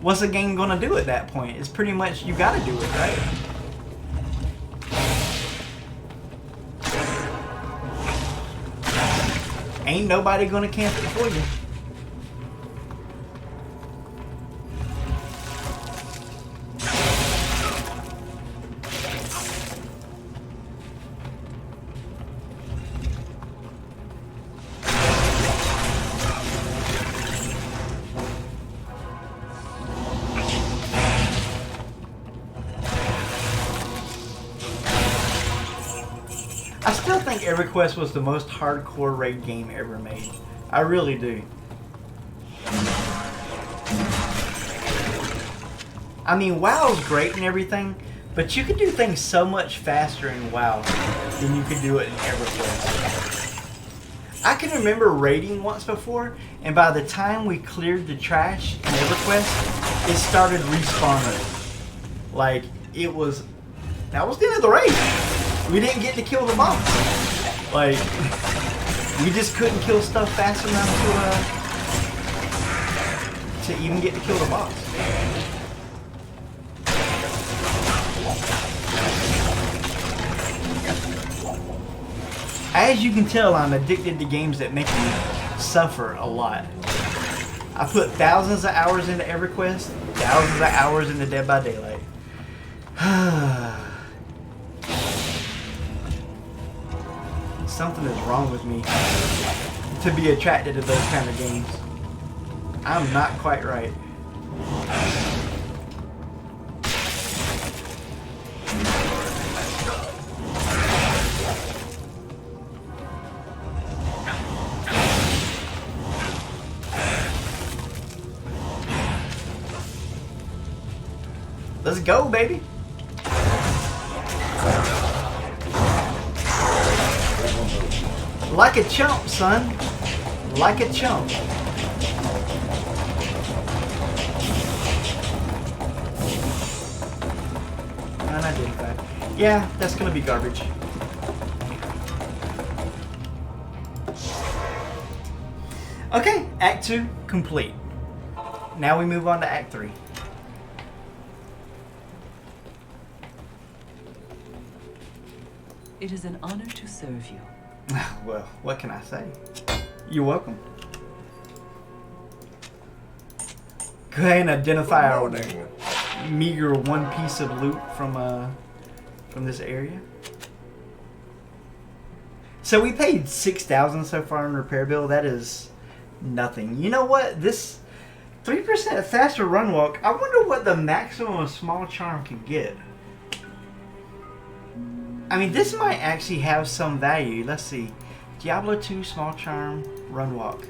what's the game gonna do at that point? It's pretty much you gotta do it, right? Ain't nobody gonna camp it for you. I still think EverQuest was the most hardcore raid game ever made. I really do. I mean, WoW's great and everything, but you can do things so much faster in WoW than you could do it in EverQuest. I can remember raiding once before, and by the time we cleared the trash in EverQuest, it started respawning. Like, that was the end of the raid. We didn't get to kill the boss. Like, we just couldn't kill stuff fast enough to even get to kill the boss. As you can tell, I'm addicted to games that make me suffer a lot. I put thousands of hours into EverQuest, thousands of hours into Dead by Daylight. Something is wrong with me to be attracted to those kind of games. I'm not quite right. Let's go, baby. Like a chump, son. Like a chump. Unidentified. Yeah, that's gonna be garbage. Okay, Act 2 complete. Now we move on to Act 3. It is an honor to serve you. Well, what can I say? You're welcome. Go ahead and identify our meager one piece of loot from this area. So we paid $6,000 so far in repair bill. That is nothing. You know what? This 3% faster run walk. I wonder what the maximum of small charm can get. I mean, this might actually have some value. Let's see. Diablo 2 small charm run walk.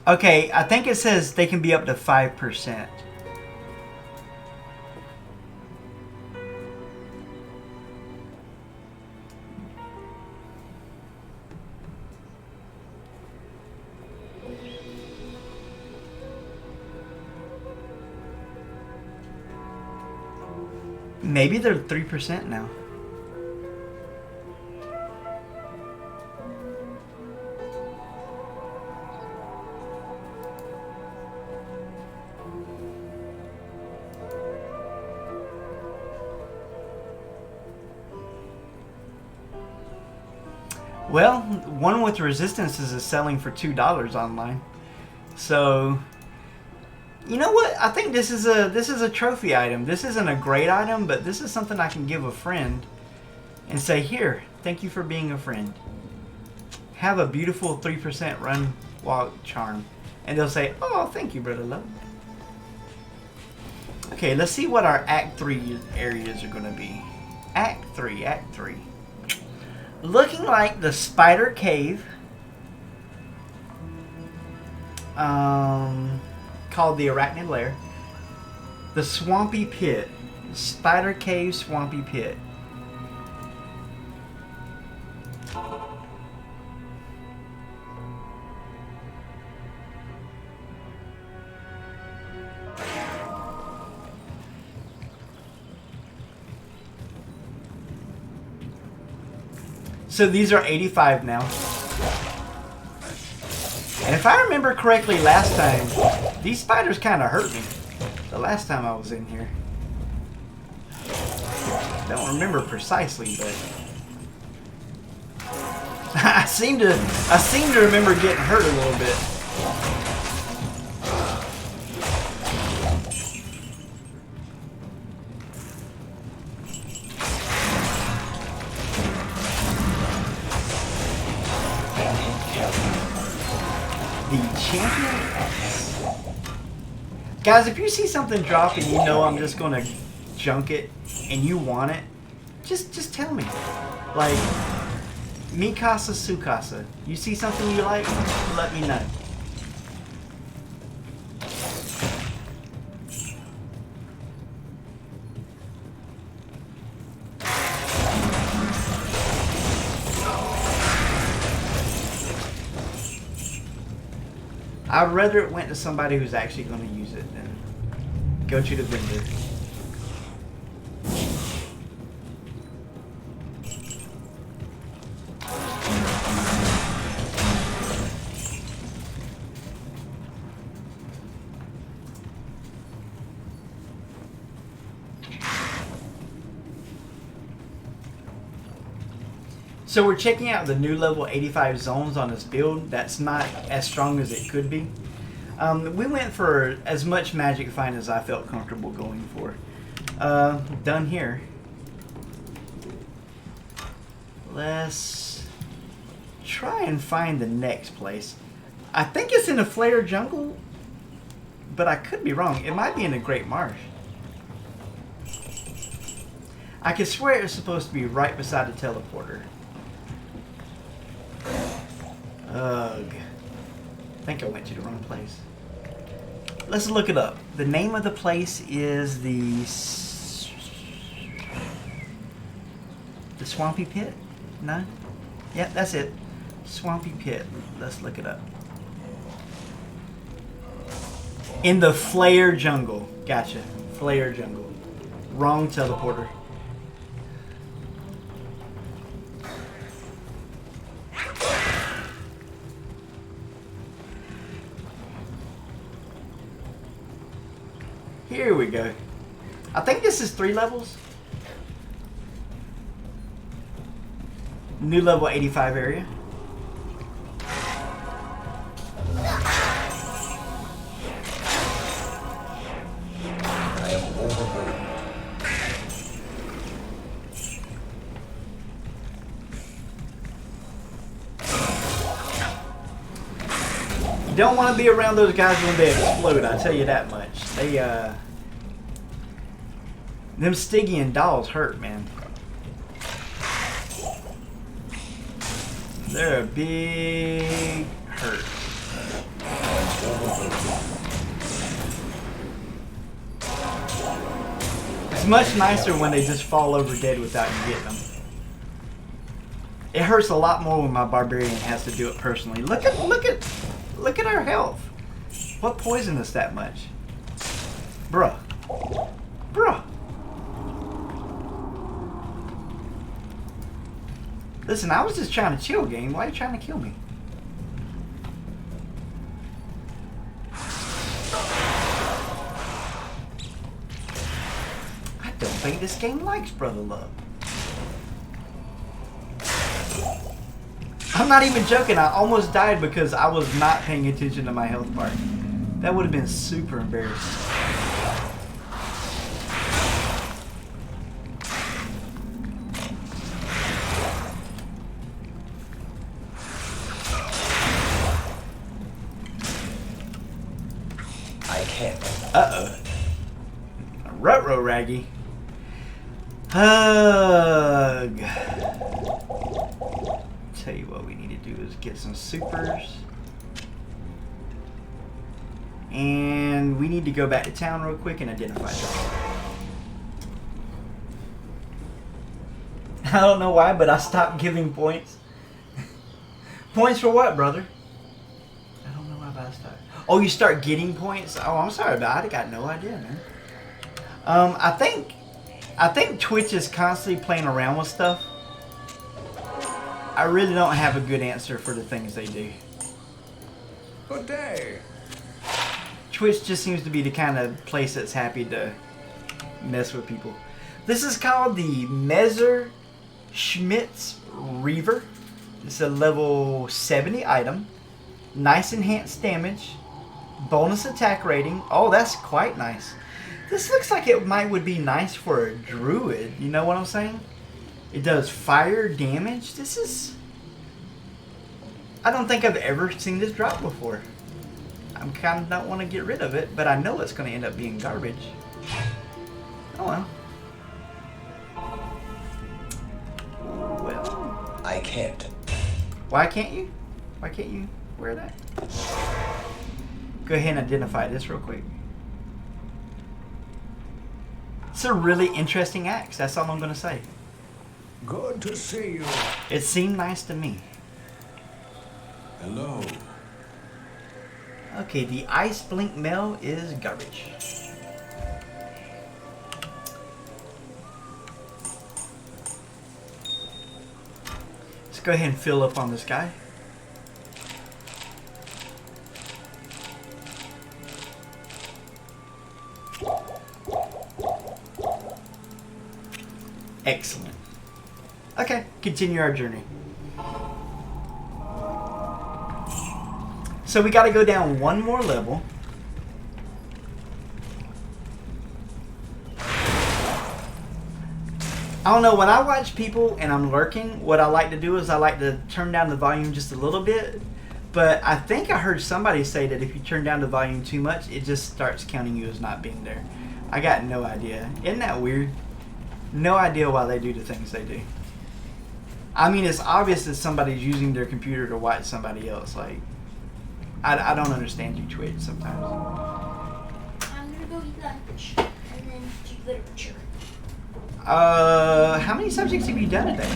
Okay, I think it says they can be up to 5%. Maybe they're 3% now. Well, one with resistances is selling for $2 online. So, you know what? I think this is a trophy item. This isn't a great item, but this is something I can give a friend and say, "Here, thank you for being a friend. Have a beautiful 3% run walk charm." And they'll say, "Oh, thank you, brother love." Okay, let's see what our Act 3 areas are going to be. Act 3. Looking like the Spider Cave, called the Arachnid Lair, the Swampy Pit, Spider Cave Swampy Pit. So these are 85 now. And if I remember correctly last time, these spiders kind of hurt me. The last time I was in here. Don't remember precisely, but I seem to remember getting hurt a little bit. Guys, if you see something drop and you know I'm just gonna junk it and you want it, just tell me. Like, mi casa su casa. You see something you like, let me know. I'd rather it went to somebody who's actually going to use it than go to the vendor. So we're checking out the new level 85 zones on this build. That's not as strong as it could be. We went for as much magic find as I felt comfortable going for. Done here. Let's try and find the next place. I think it's in the Flare Jungle, but I could be wrong. It might be in the Great Marsh. I could swear it's supposed to be right beside the teleporter. Ugh. I think I went to the wrong place. Let's look it up. The name of the place is the Swampy Pit? No? Yep, that's it. Swampy Pit. Let's look it up. In the Flare Jungle. Gotcha. Flare Jungle. Wrong teleporter. Here we go. I think this is 3 levels. New level 85 area. I am overburdened. You don't want to be around those guys when they explode, I tell you that much. They, them Stygian dolls hurt, man. They're a big hurt. It's much nicer when they just fall over dead without you getting them. It hurts a lot more when my barbarian has to do it personally. Look at our health. What poisoned us that much? Bruh. Bruh. Listen, I was just trying to chill, game. Why are you trying to kill me? I don't think this game likes brother love. I'm not even joking. I almost died because I was not paying attention to my health bar. That would have been super embarrassing. Uh-oh. Rutro Raggy. Hug. Tell you what we need to do is get some supers. And we need to go back to town real quick and identify them. I don't know why, but I stopped giving points. Points for what, brother? I don't know why, but I stopped. Oh, you start getting points? Oh, I'm sorry about it. I got no idea, man. I think Twitch is constantly playing around with stuff. I really don't have a good answer for the things they do. Good day. Twitch just seems to be the kind of place that's happy to mess with people. This is called the Messerschmitt's Reaver. It's a level 70 item. Nice enhanced damage. Bonus attack rating. Oh, that's quite nice. This looks like it would be nice for a druid. You know what I'm saying? It does fire damage. This is... I don't think I've ever seen this drop before. I'm kind of don't want to get rid of it, but I know it's going to end up being garbage. Oh well. Well. I can't. Why can't you? Why can't you wear that? Go ahead and identify this real quick. It's a really interesting axe. That's all I'm going to say. Good to see you. It seemed nice to me. Hello. Okay, the Ice Blink Mail is garbage. Let's go ahead and fill up on this guy. Excellent. Okay, continue our journey. So we got to go down one more level. I don't know, when I watch people and I'm lurking, what I like to do is I like to turn down the volume just a little bit. But I think I heard somebody say that if you turn down the volume too much, it just starts counting you as not being there. I got no idea. Isn't that weird? No idea why they do the things they do. I mean, it's obvious that somebody's using their computer to watch somebody else. Like, I don't understand you, Twitch, sometimes. I'm gonna go eat lunch and then do literature. How many subjects have you done today?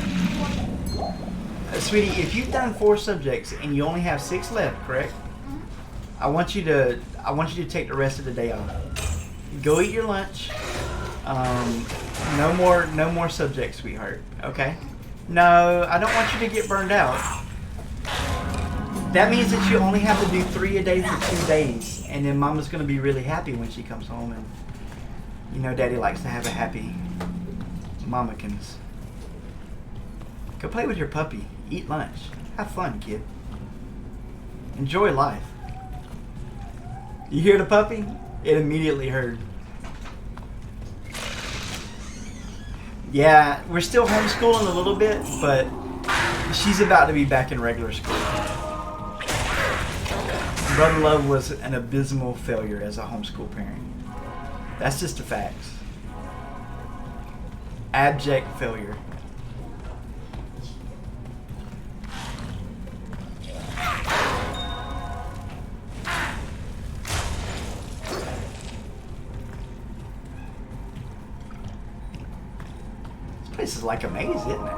Sweetie, if you've done 4 subjects and you only have 6 left, correct? Mm-hmm. I want you to take the rest of the day off. Go eat your lunch. No more subjects, sweetheart. Okay? No, I don't want you to get burned out. That means that you only have to do 3 a day for 2 days, and then Mama's gonna be really happy when she comes home, and you know Daddy likes to have a happy Mamakins. Go play with your puppy. Eat lunch. Have fun, kid. Enjoy life. You hear the puppy? It immediately heard. Yeah, we're still homeschooling a little bit, but she's about to be back in regular school. Brother Love was an abysmal failure as a homeschool parent. That's just the facts. Abject failure. This place is like a maze, isn't it?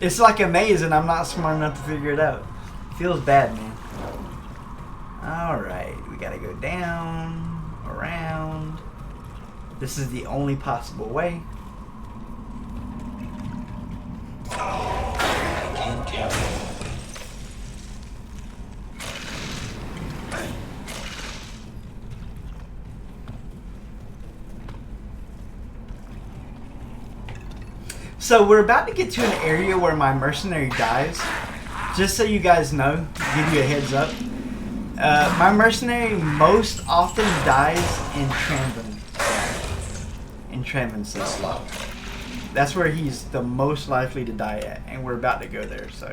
It's like a maze and I'm not smart enough to figure it out. Feels bad, man. Alright, we gotta go down, around. This is the only possible way. I can't tell. So we're about to get to an area where my mercenary dies. Just so you guys know, give you a heads up. My mercenary most often dies in Tranvan slot. That's where he's the most likely to die at, and we're about to go there. So,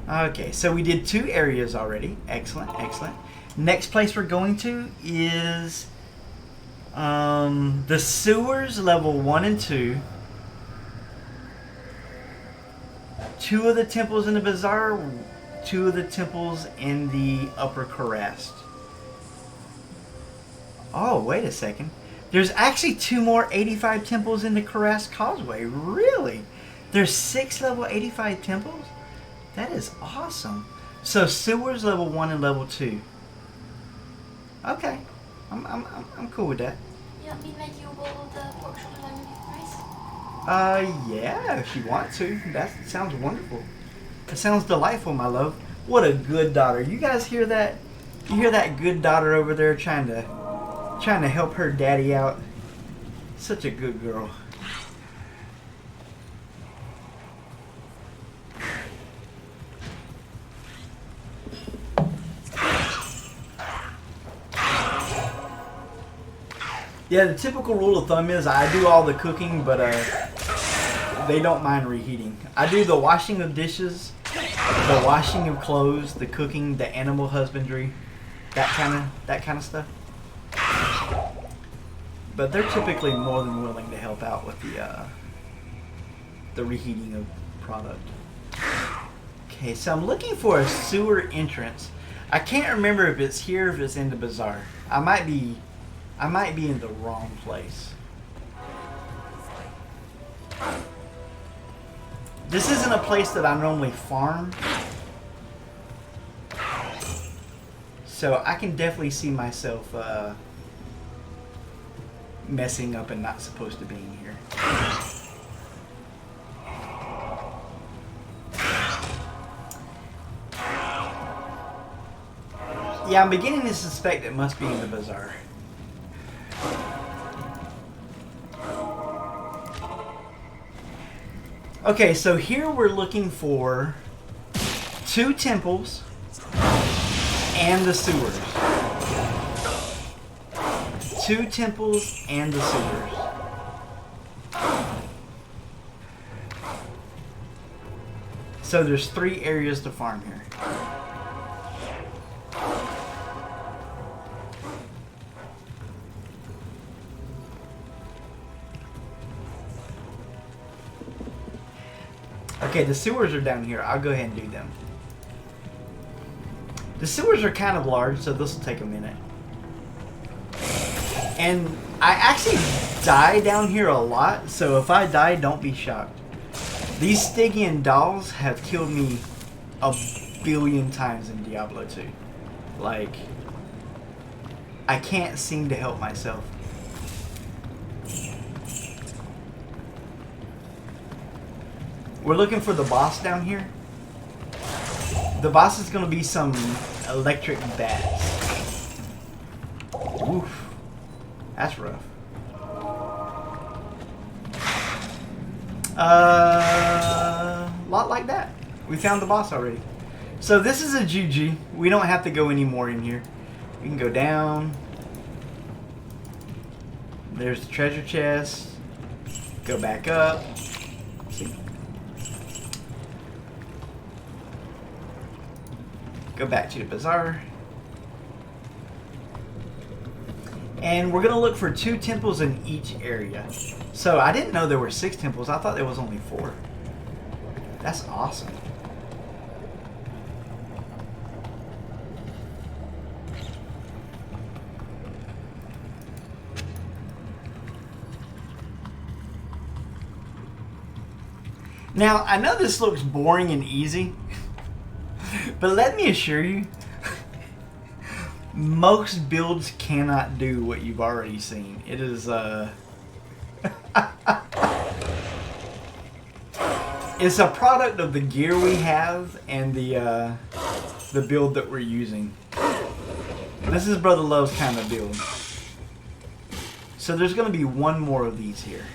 okay, so we did 2 areas already. Excellent, excellent. Next place we're going to is the sewers, level 1 and 2. 2 of the temples in the bazaar, 2 of the temples in the upper Karast. Oh, wait a second. There's actually 2 more 85 temples in the Karast Causeway. Really? There's 6 level 85 temples? That is awesome. So sewers level 1 and level 2. Okay. I'm cool with that. You want me to make you a bowl of the pork shoulder lemon beef rice? Yeah, if you want to. That sounds wonderful. That sounds delightful, my love. What a good daughter. You guys hear that? You hear that good daughter over there trying to help her daddy out? Such a good girl. Yeah, the typical rule of thumb is I do all the cooking, but they don't mind reheating. I do the washing of dishes, the washing of clothes, the cooking, the animal husbandry, that kind of stuff. But they're typically more than willing to help out with the reheating of product. Okay, so I'm looking for a sewer entrance. I can't remember if it's here or if it's in the bazaar. I might be in the wrong place. This isn't a place that I normally farm. So I can definitely see myself messing up and not supposed to be in here. Yeah, I'm beginning to suspect it must be in the bazaar. Okay, so here we're looking for 2 temples and the sewers. 2 temples and the sewers. So there's 3 areas to farm here. Okay, the sewers are down here. I'll go ahead and do them. The sewers are kind of large, so this will take a minute. And I actually die down here a lot, so if I die, don't be shocked. These Stygian dolls have killed me a billion times in Diablo 2. Like, I can't seem to help myself. We're looking for the boss down here. The boss is going to be some electric bats. Oof. That's rough. Lot like that. We found the boss already. So this is a GG. We don't have to go any more in here. We can go down. There's the treasure chest. Go back up. See? Go back to the bazaar. And we're going to look for 2 temples in each area. So I didn't know there were 6 temples. I thought there was only 4. That's awesome. Now, I know this looks boring and easy, but let me assure you, most builds cannot do what you've already seen. It is, it's a product of the gear we have and the build that we're using. This is Brother Love's kind of build. So there's going to be one more of these here.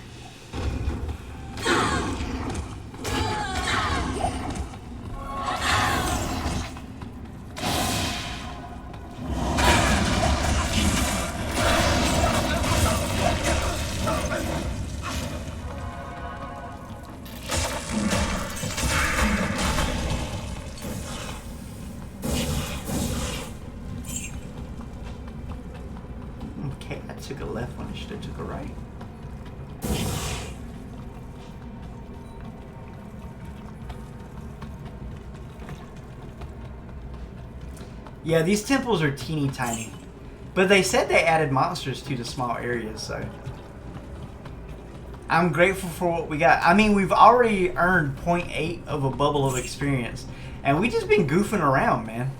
Okay, I took a left when I should have took a right. Yeah, these temples are teeny tiny. But they said they added monsters to the small areas, so I'm grateful for what we got. I mean, we've already earned 0.8 of a bubble of experience, and we just been goofing around, man.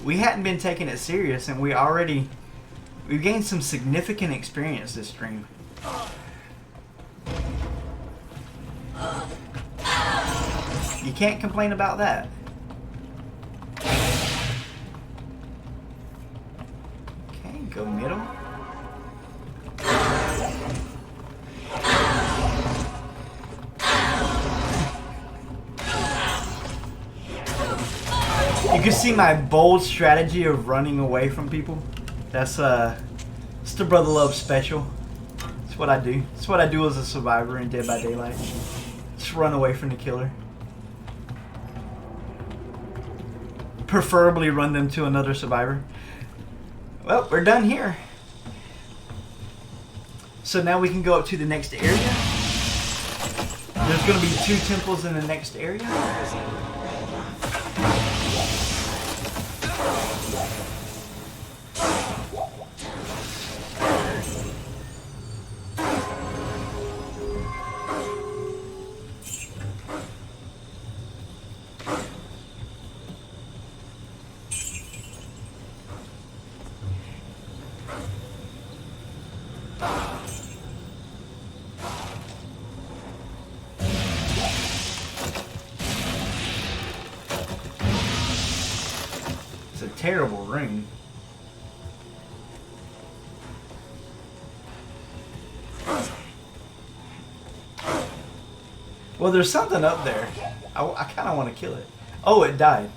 We hadn't been taking it serious, and we've gained some significant experience this stream. You can't complain about that. Okay, go middle. You can see my bold strategy of running away from people. That's it's the Brother Love special. It's what I do. It's what I do as a survivor in Dead by Daylight. Just run away from the killer. Preferably run them to another survivor. Well, we're done here. So now we can go up to the next area. There's going to be 2 temples in the next area. It's a terrible ring. Well, there's something up there. I kind of want to kill it. Oh, it died.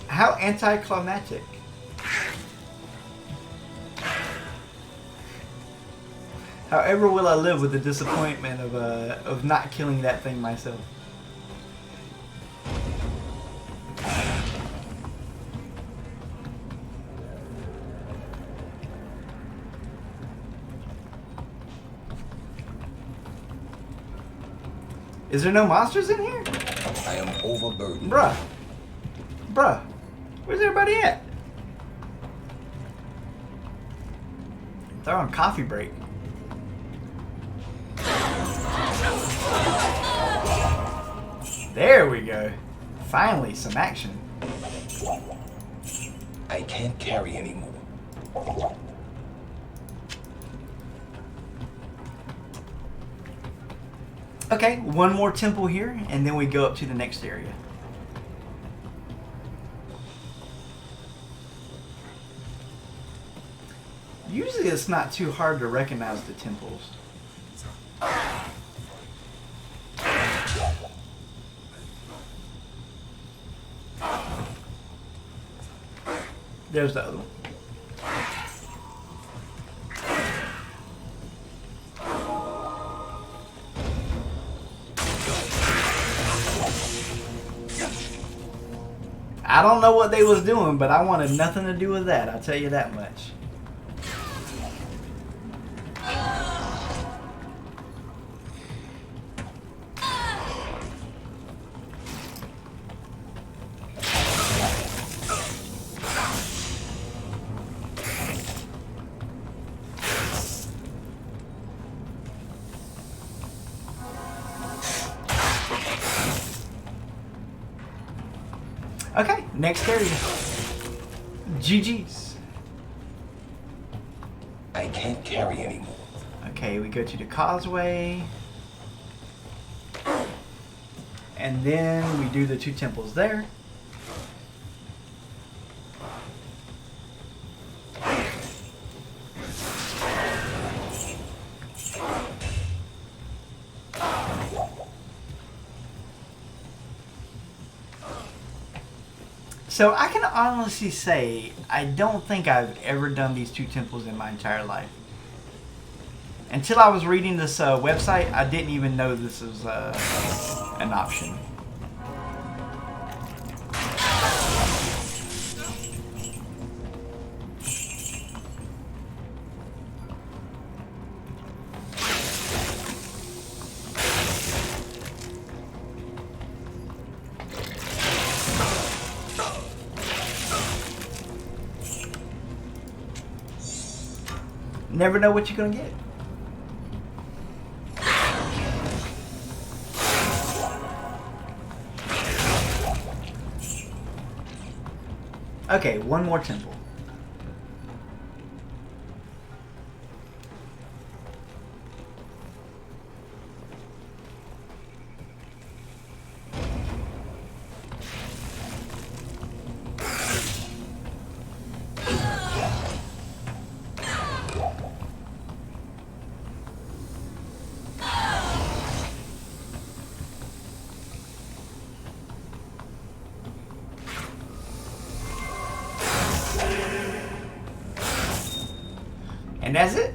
How anticlimactic. However will I live with the disappointment of not killing that thing myself. Is there no monsters in here? I am overburdened. Bruh. Bruh. Where's everybody at? They're on coffee break. There we go. Finally, some action. I can't carry anymore. Okay, one more temple here, and then we go up to the next area. Usually it's not too hard to recognize the temples. There's the other one. I don't know what they was doing, but I wanted nothing to do with that, I'll tell you that much. Okay, next area. GG's. I can't carry anymore. Okay, we go to the causeway. And then we do the two temples there. So I can honestly say I don't think I've ever done these two temples in my entire life. Until I was reading this website, I didn't even know this was an option. Never know what you're gonna get. Okay, one more temple. And that's it.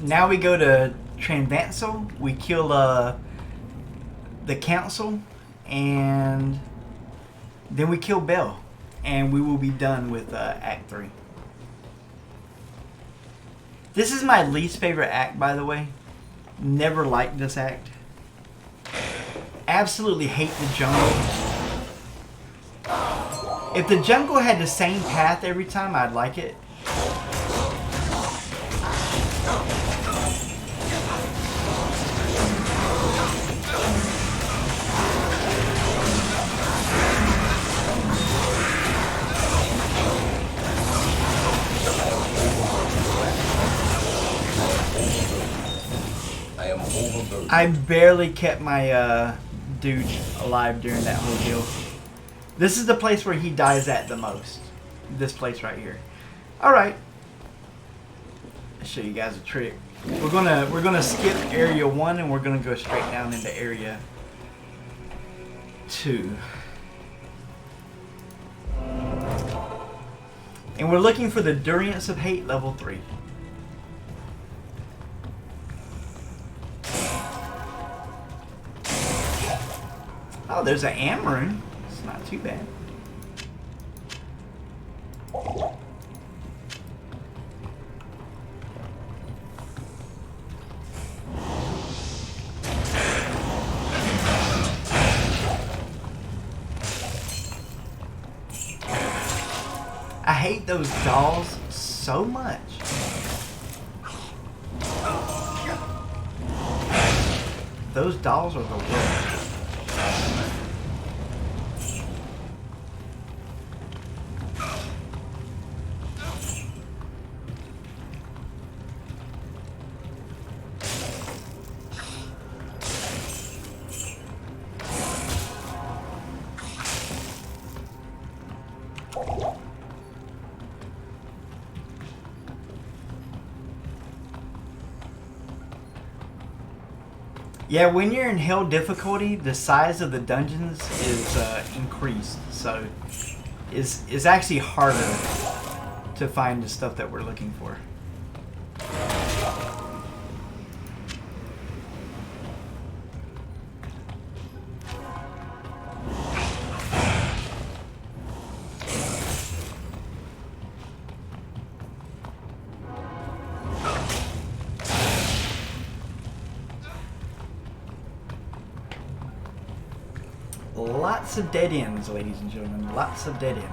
Now we go to Tranvansel. We kill the council, and then we kill Bell, and we will be done with Act 3. This is my least favorite act, by the way. Never liked this act. Absolutely hate the jungle. If the jungle had the same path every time, I'd like it. I barely kept my dude alive during that whole deal. This is the place where he dies at the most. This place right here. Alright. I'll show you guys a trick. We're gonna skip area 1 and we're gonna go straight down into area 2. And we're looking for the Durance of Hate level 3. Oh, there's an Amarin. It's not too bad. hate those dolls so much. Those dolls are the worst. Yeah, when you're in hell difficulty, the size of the dungeons is increased, so it's actually harder to find the stuff that we're looking for. Lots of dead ends, ladies and gentlemen. Lots of dead ends.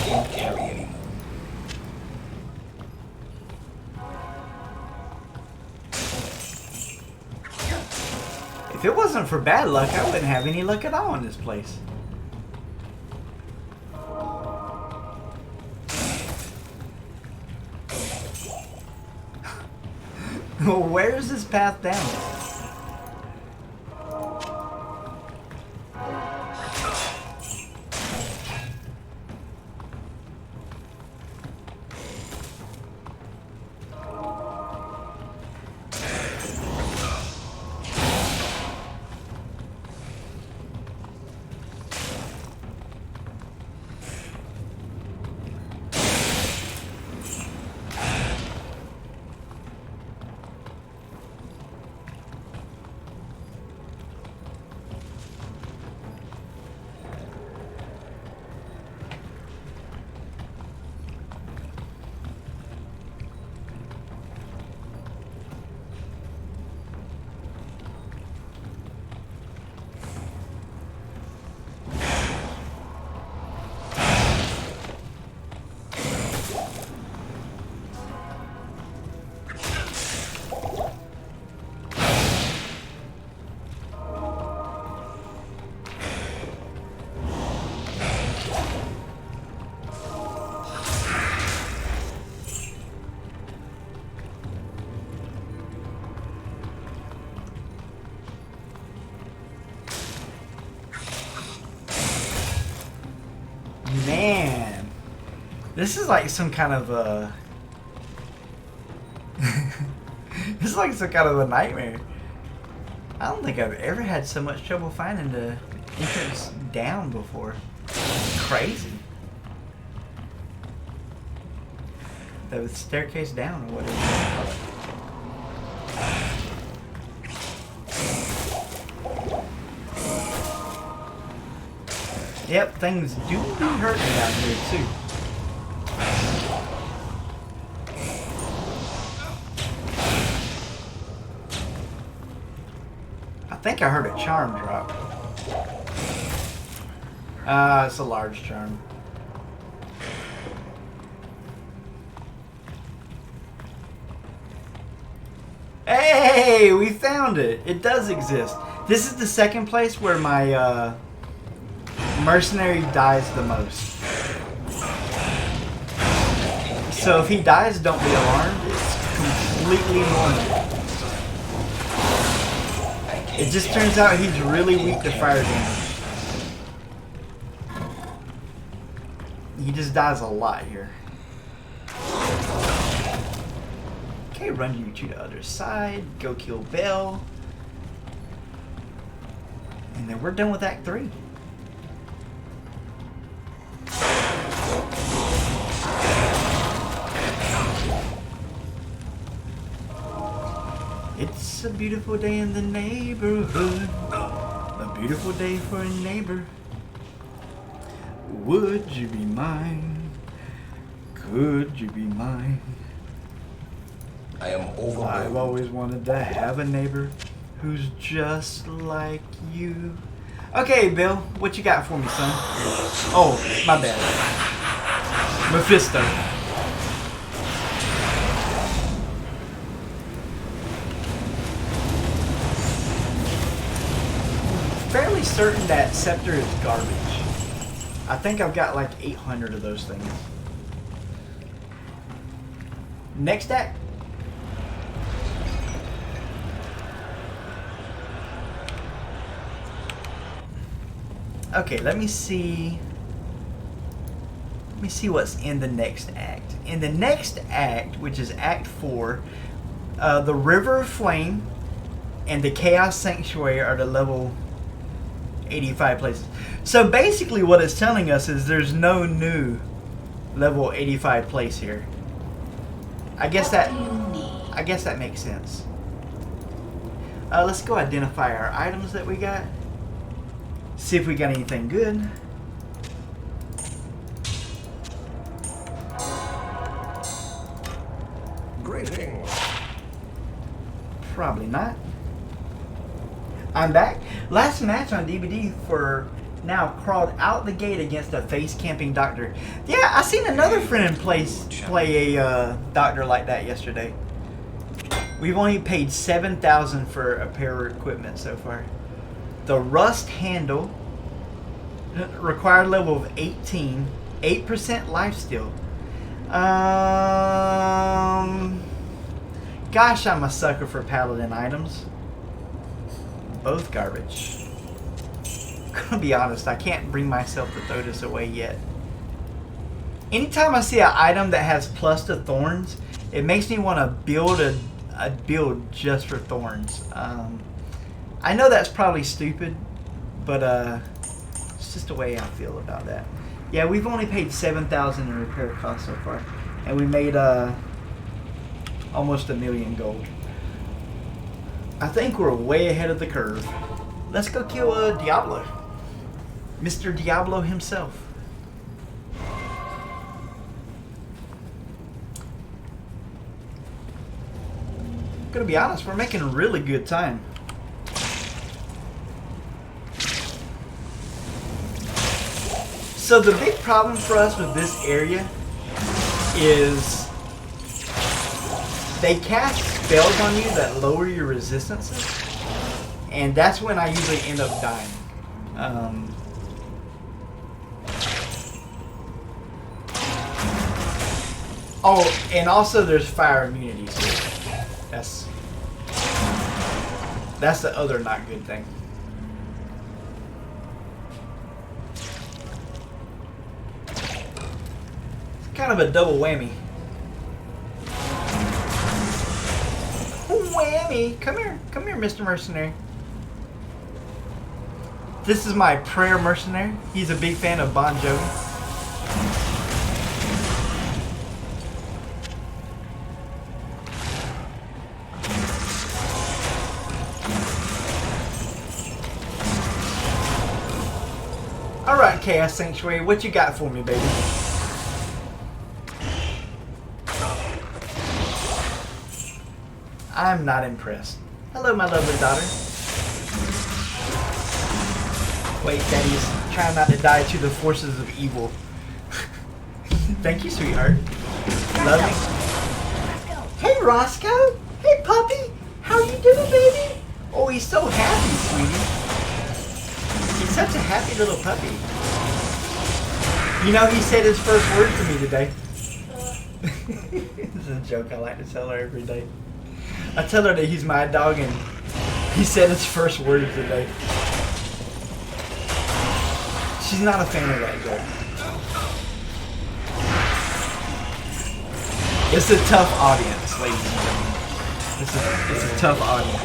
Can't carry anymore. If it wasn't for bad luck, I wouldn't have any luck at all in this place. Where is this path down? Man, this is like some kind of a... this is like some kind of a nightmare. I don't think I've ever had so much trouble finding the entrance down before. It's crazy. The staircase down or whatever. Yep, things do be hurting down here too. I think I heard a charm drop. It's a large charm. Hey, we found it. It does exist. This is the second place where my mercenary dies the most. So if he dies, don't be alarmed. It's completely normal. It just turns out he's really weak to fire damage. He just dies a lot here. Okay, run you to the other side. Go kill Belle. And then we're done with Act 3. It's a beautiful day in the neighborhood. A beautiful day for a neighbor. Would you be mine? Could you be mine? I am I've overwhelmed. always wanted to have a neighbor who's just like you. Okay, Bill, what you got for me, son? Oh, my bad. Mephisto. Fairly certain that scepter is garbage. I think I've got like 800 of those things. Next act. Okay, let me see what's in the next act. In the next act, which is Act 4, the River of Flame and the Chaos Sanctuary are the level 85 places. So basically what it's telling us is there's no new level 85 place here. I guess that makes sense. Let's go identify our items that we got. See if we got anything good. Greetings. Probably not. I'm back. Last match on DVD for now crawled out the gate against a face camping doctor. Yeah, I seen another friend in place play a doctor like that yesterday. We've only paid $7,000 for a pair of equipment so far. The rust handle, required level of 18, 8% lifesteal. Gosh, I'm a sucker for paladin items. Both garbage. Gonna be honest, I can't bring myself to throw this away yet. Anytime I see an item that has plus to thorns, it makes me want to build a build just for thorns. I know that's probably stupid, but it's just the way I feel about that. Yeah, we've only paid $7,000 in repair costs so far, and we made almost $1 million gold. I think we're way ahead of the curve. Let's go kill Diablo, Mr. Diablo himself. Gonna be honest, we're making really good time. So the big problem for us with this area is they cast spells on you that lower your resistances, and that's when I usually end up dying. Oh, and also there's fire immunities here. That's the other not good thing. It's kind of a double whammy. Whammy! Come here, Mr. Mercenary. This is my prayer mercenary. He's a big fan of Bon Jovi. Alright, Chaos Sanctuary, what you got for me, baby? I'm not impressed. Hello, my lovely daughter. Wait, Daddy's trying not to die to the forces of evil. Thank you, sweetheart. Love you. Hey, Roscoe. Hey, puppy. How you doing, baby? Oh, he's so happy, sweetie. He's such a happy little puppy. You know, he said his first word to me today. This is a joke I like to tell her every day. I tell her that he's my dog, and he said his first word of the day. She's not a fan of that joke. It's a tough audience, ladies and gentlemen. It's a tough audience.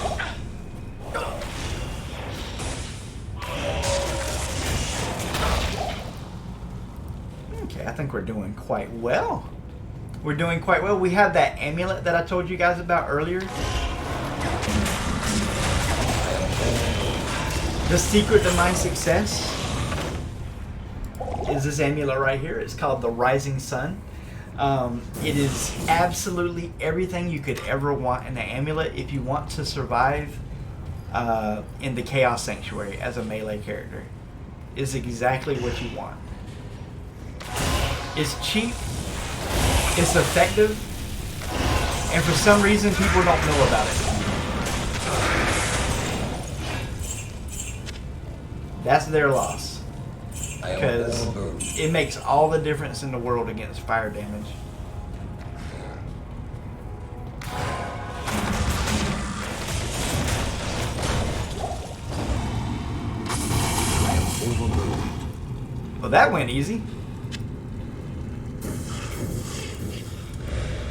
Okay, I think we're doing quite well. We're doing quite well. We have that amulet that I told you guys about earlier. The secret to my success is this amulet right here. It's called the Rising Sun. It is absolutely everything you could ever want in an amulet if you want to survive in the Chaos Sanctuary as a melee character. It's exactly what you want. It's cheap, it's effective, and for some reason people don't know about it. That's their loss. Because it makes all the difference in the world against fire damage. Well, that went easy.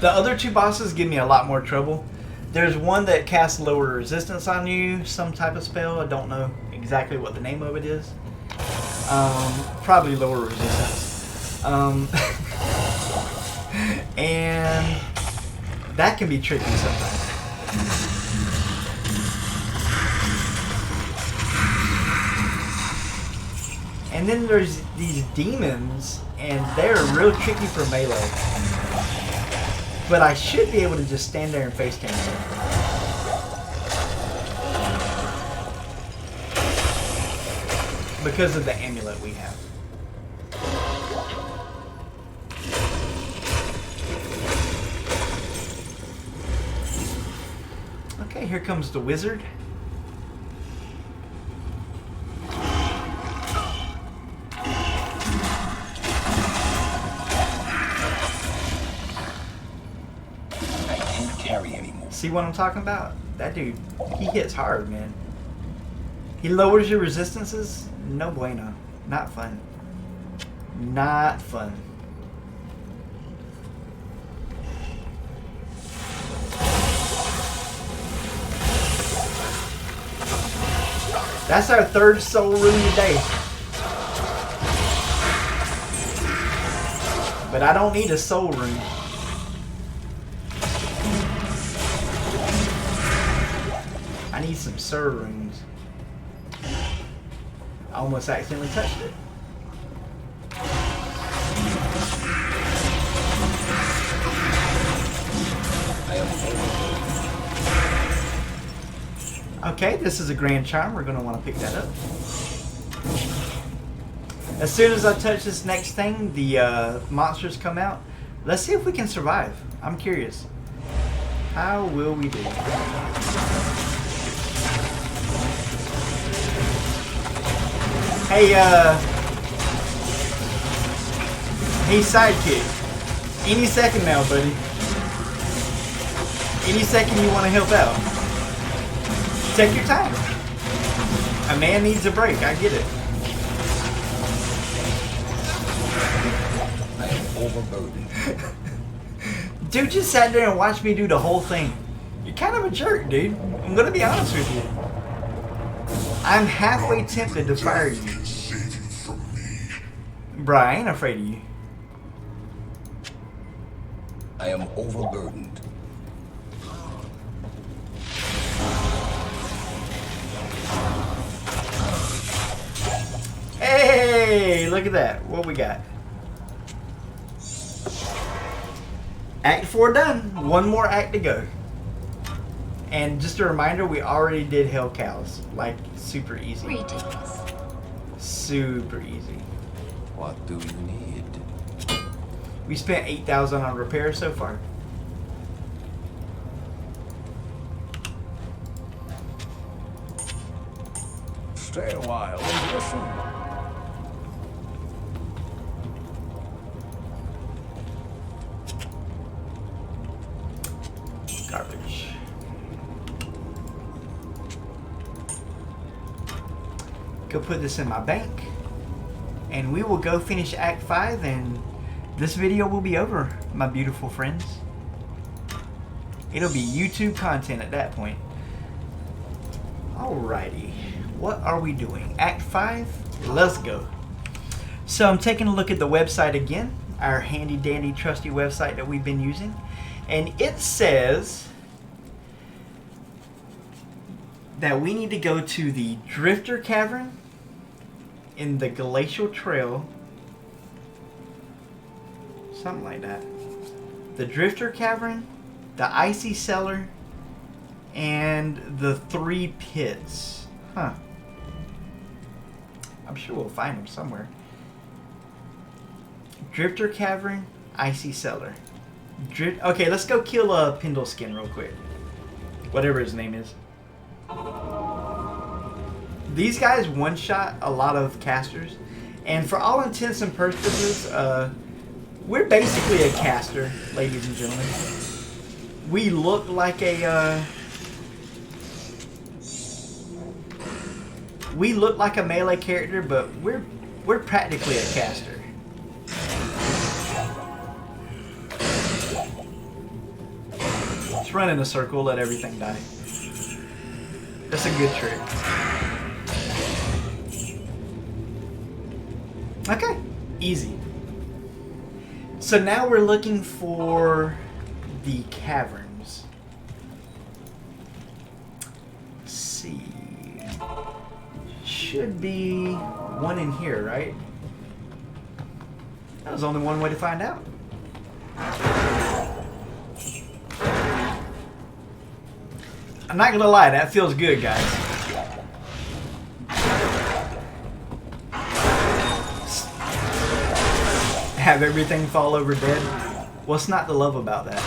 The other two bosses give me a lot more trouble. There's one that casts lower resistance on you, some type of spell. I don't know exactly what the name of it is. Probably lower resistance. And that can be tricky sometimes. And then there's these demons, and they're real tricky for melee. But I should be able to just stand there and face tank them. Because of the amulet we have. Okay, here comes the wizard. See what I'm talking about? That dude, he hits hard, man. He lowers your resistances. No bueno. Not fun. Not fun. That's our third soul rune today. But I don't need a soul rune. I need some Sir runes. I almost accidentally touched it. Okay, this is a Grand Charm. We're going to want to pick that up. As soon as I touch this next thing, the monsters come out. Let's see if we can survive. I'm curious. How will we do? Hey, hey, sidekick. Any second now, buddy. Any second you want to help out. Take your time. A man needs a break. I get it. I am overburdened. Dude just sat there and watched me do the whole thing. You're kind of a jerk, dude. I'm gonna be honest with you. I'm halfway tempted to fire you. Bruh, I ain't afraid of you. I am overburdened. Hey, look at that. What we got? Act 4 done. One more act to go. And just a reminder, we already did Hell Cows. Like, super easy. Ridiculous. Super easy. What do you need? We spent 8,000 on repairs so far. Stay a while and listen. Garbage. Go put this in my bank. And we will go finish Act 5 and this video will be over, my beautiful friends. It'll be YouTube content at that point. Alrighty. What are we doing? Act 5? Let's go. So I'm taking a look at the website again. Our handy dandy trusty website that we've been using. And it says that we need to go to the Drifter Cavern in the Glacial Trail. Something like that. The Drifter Cavern, the Icy Cellar, and the 3 pits. Huh. I'm sure we'll find them somewhere. Drifter Cavern, Icy Cellar. Okay, let's go kill Pindleskin real quick. Whatever his name is. These guys one-shot a lot of casters. And for all intents and purposes, we're basically a caster, ladies and gentlemen. We look like a... we look like a melee character, but we're practically a caster. Let's run in a circle, let everything die. That's a good trick. Okay, easy. So now we're looking for the caverns. Let's see. Should be one in here, right? That was only one way to find out. I'm not gonna lie, that feels good, guys. Have everything fall over dead. What's not to love about that?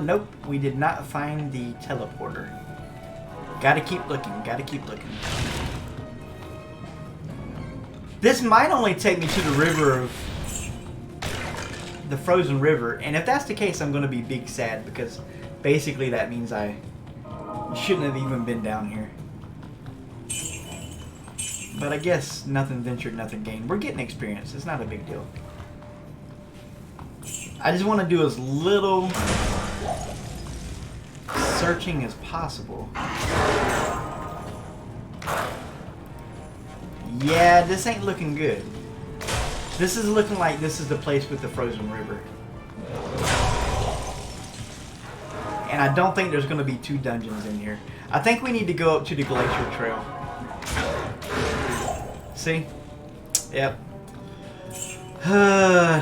Nope, we did not find the teleporter. Gotta keep looking, gotta keep looking. This might only take me to the river of... the frozen river, and if that's the case, I'm gonna be big sad, because basically that means I shouldn't have even been down here. But I guess nothing ventured, nothing gained. We're getting experience, it's not a big deal. I just want to do as little searching as possible. Yeah, this ain't looking good. This is looking like this is the place with the frozen river. And I don't think there's going to be 2 dungeons in here. I think we need to go up to the Glacier Trail. See? Yep.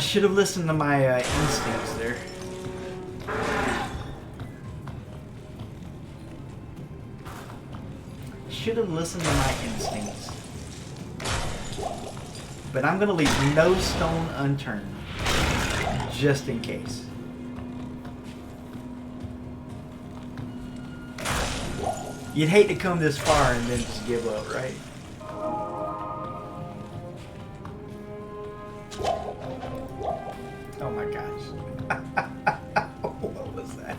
Should have listened to my instincts there. Should have listened to my instincts. But I'm gonna leave no stone unturned, just in case. You'd hate to come this far and then just give up, right? Oh my gosh. What was that?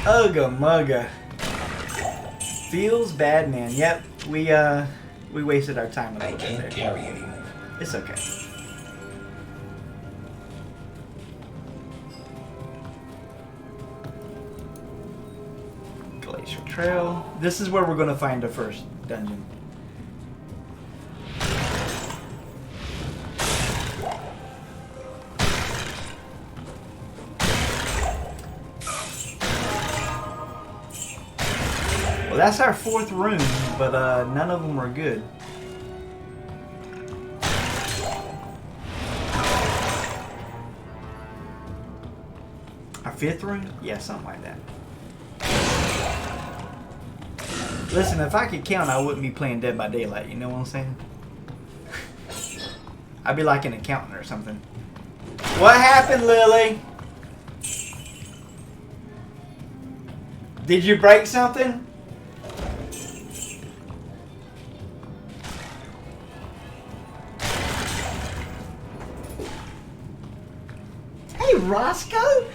Ugga mugga. Feels bad, man. Yep, we wasted our time a little bit there. Carry anymore. It's okay. Glacier Trail. This is where we're going to find the first dungeon. Well, that's our 4th room, but none of them were good. Our 5th room? Yeah, something like that. Listen, if I could count, I wouldn't be playing Dead by Daylight. You know what I'm saying? I'd be like an accountant or something. What happened, Lily? Did you break something? Hey, Roscoe.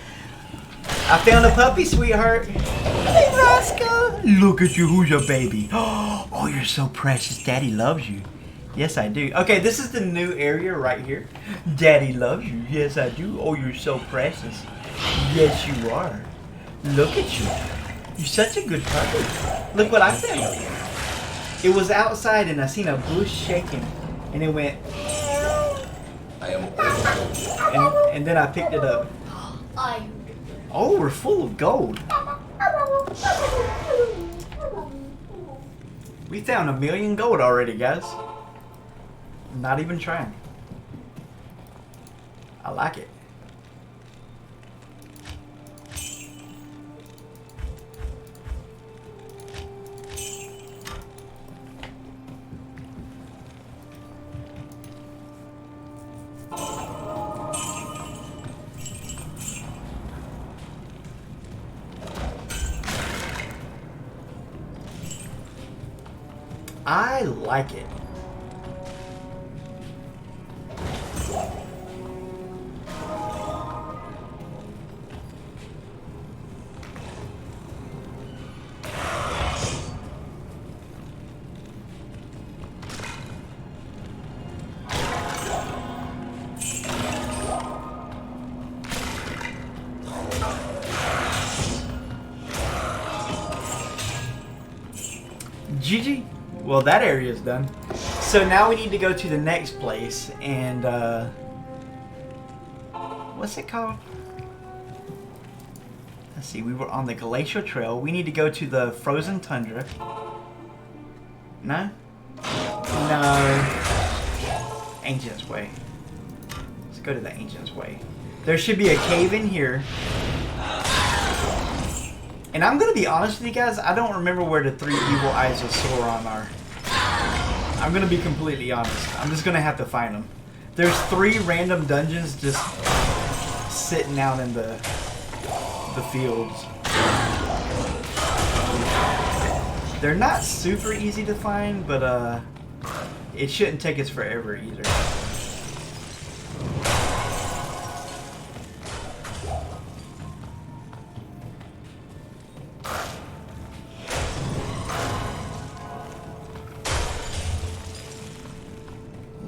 I found a puppy, sweetheart. Hey, Roscoe. Look at you. Who's your baby? Oh, you're so precious. Daddy loves you. Yes, I do. Okay, this is the new area right here. Daddy loves you. Yes, I do. Oh, you're so precious. Yes, you are. Look at you. You're such a good puppy. Look what I found. It was outside and I seen a bush shaking. And it went... I am overburdened. And then I picked it up. Oh, we're full of gold. We found 1,000,000 gold already, guys. Not even trying. I like it. I like it. GG. Well, that area is done. So now we need to go to the next place and what's it called? Let's see, we were on the Glacial Trail. We need to go to the Frozen Tundra. No? No. Ancient's Way. Let's go to the Ancient's Way. There should be a cave in here. And I'm going to be honest with you guys, I don't remember where the 3 evil eyes of Sauron are. I'm going to be completely honest. I'm just going to have to find them. There's 3 random dungeons just sitting out in the fields. They're not super easy to find, but it shouldn't take us forever either.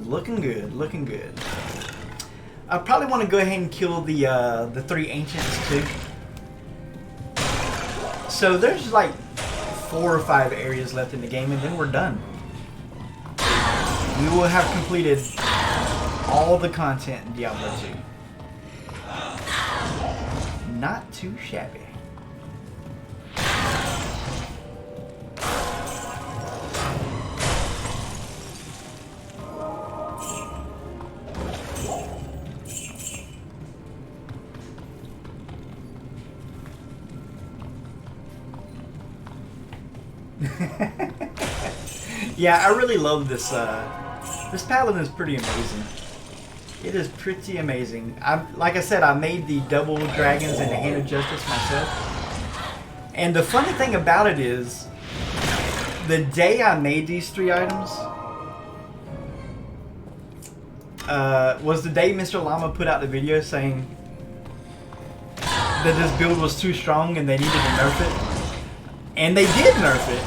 Looking good, looking good. I probably want to go ahead and kill the 3 ancients too. So there's like 4 or 5 areas left in the game, and then we're done. We will have completed all the content in Diablo 2. Not too shabby. Yeah, I really love this. This paladin is pretty amazing. It is pretty amazing. Like I said, I made the double dragons and the Hand of Justice myself. And the funny thing about it is, the day I made these 3 items was the day Mr. Llama put out the video saying that this build was too strong and they needed to nerf it. And they did nerf it.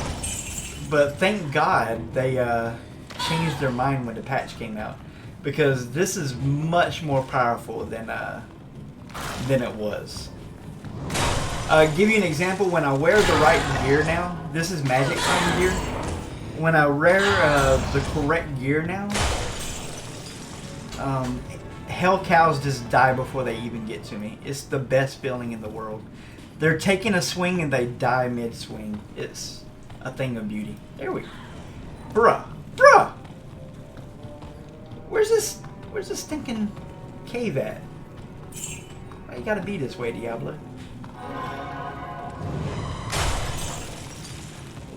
But thank God they changed their mind when the patch came out, because this is much more powerful than it was. Give you an example. When I wear the right gear now, this is magic time gear. When I wear the correct gear now, hell cows just die before they even get to me. It's the best feeling in the world. They're taking a swing and they die mid-swing. It's a thing of beauty. There we go. Bruh. Bruh! Where's this stinking cave at? Why you gotta be this way, Diablo?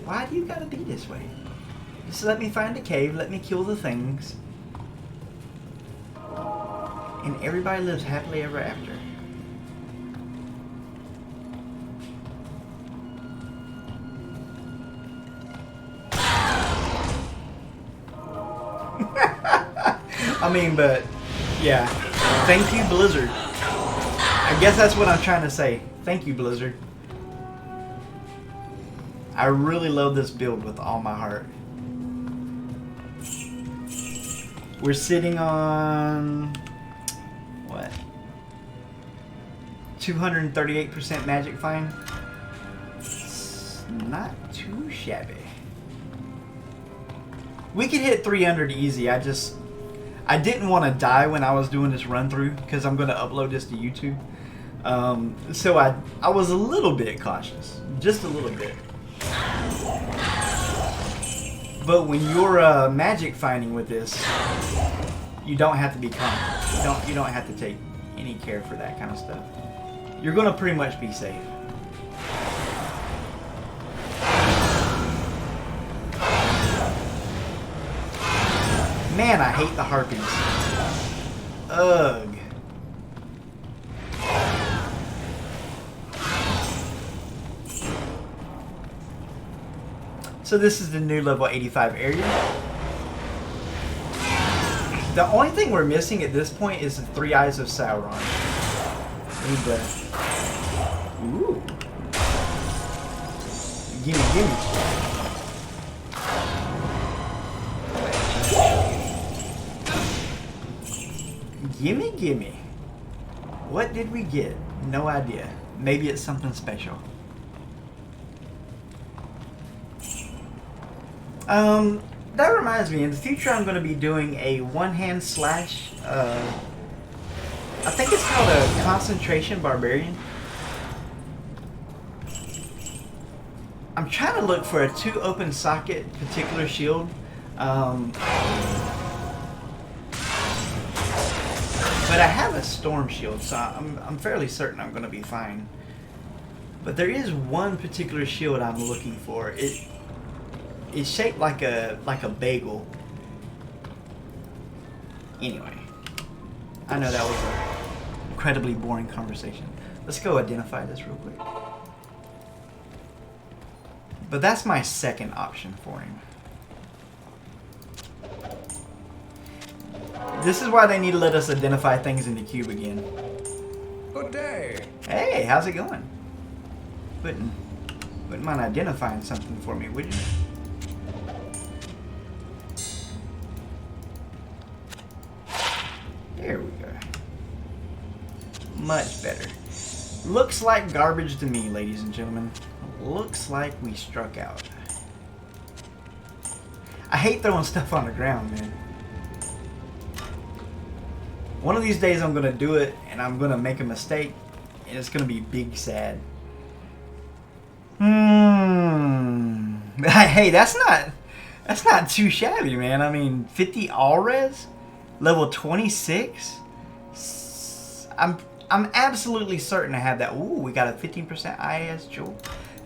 Why do you gotta be this way? Just let me find a cave, let me kill the things. And everybody lives happily ever after. I mean, but yeah. Thank you, Blizzard. I guess that's what I'm trying to say. Thank you, Blizzard. I really love this build with all my heart. We're sitting on what? 238% magic find. It's not too shabby. We could hit 300 easy. I didn't want to die when I was doing this run through because I'm going to upload this to YouTube. So I was a little bit cautious, just a little bit. But when you're magic finding with this, you don't have to be calm. You don't have to take any care for that kind of stuff. You're going to pretty much be safe. Man, I hate the harpies. Ugh. So this is the new level 85 area. The only thing we're missing at this point is the 3 Eyes of Sauron. Need the... Ooh. Gimme, gimme. Gimme, gimme. What did we get? No idea. Maybe it's something special. That reminds me, in the future I'm going to be doing a one-hand slash, I think it's called a concentration barbarian. I'm trying to look for a 2 open socket particular shield. But I have a storm shield, so I'm fairly certain I'm going to be fine. But there is one particular shield I'm looking for. It's shaped like a bagel. Anyway, I know that was an incredibly boring conversation. Let's go identify this real quick. But that's my second option for him. This is why they need to let us identify things in the cube again. Good day. Hey, how's it going? Wouldn't mind identifying something for me, would you? There we go. Much better. Looks like garbage to me, ladies and gentlemen. Looks like we struck out. I hate throwing stuff on the ground, man. One of these days I'm going to do it and I'm going to make a mistake and it's going to be big sad. Hey, that's not too shabby, man. I mean, 50 all res, level 26. I'm absolutely certain to have that. Ooh, we got a 15% IAS jewel.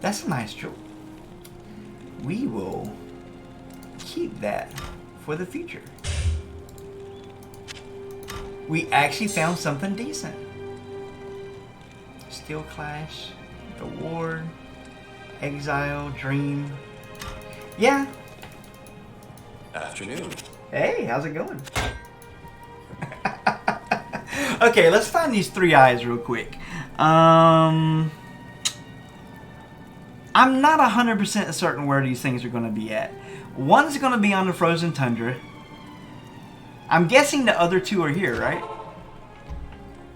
That's a nice jewel. We will keep that for the future. We actually found something decent. Steel Clash, the Ward, Exile, Dream. Yeah. Afternoon. Hey, how's it going? Okay, let's find these 3 eyes real quick. I'm not 100% certain where these things are going to be at. One's going to be on the frozen tundra. I'm guessing the other 2 are here, right?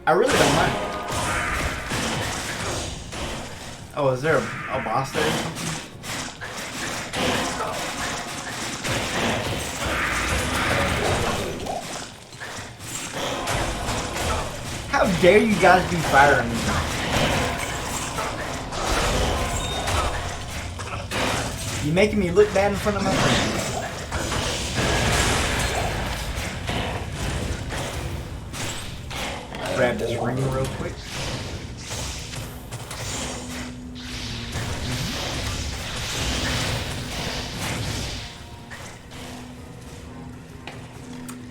I really don't mind. Oh, is there a boss there or something? How dare you guys be firing me? You're making me look bad in front of my friends. Grab this ring real quick.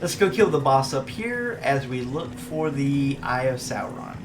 Let's go kill the boss up here as we look for the Eye of Sauron.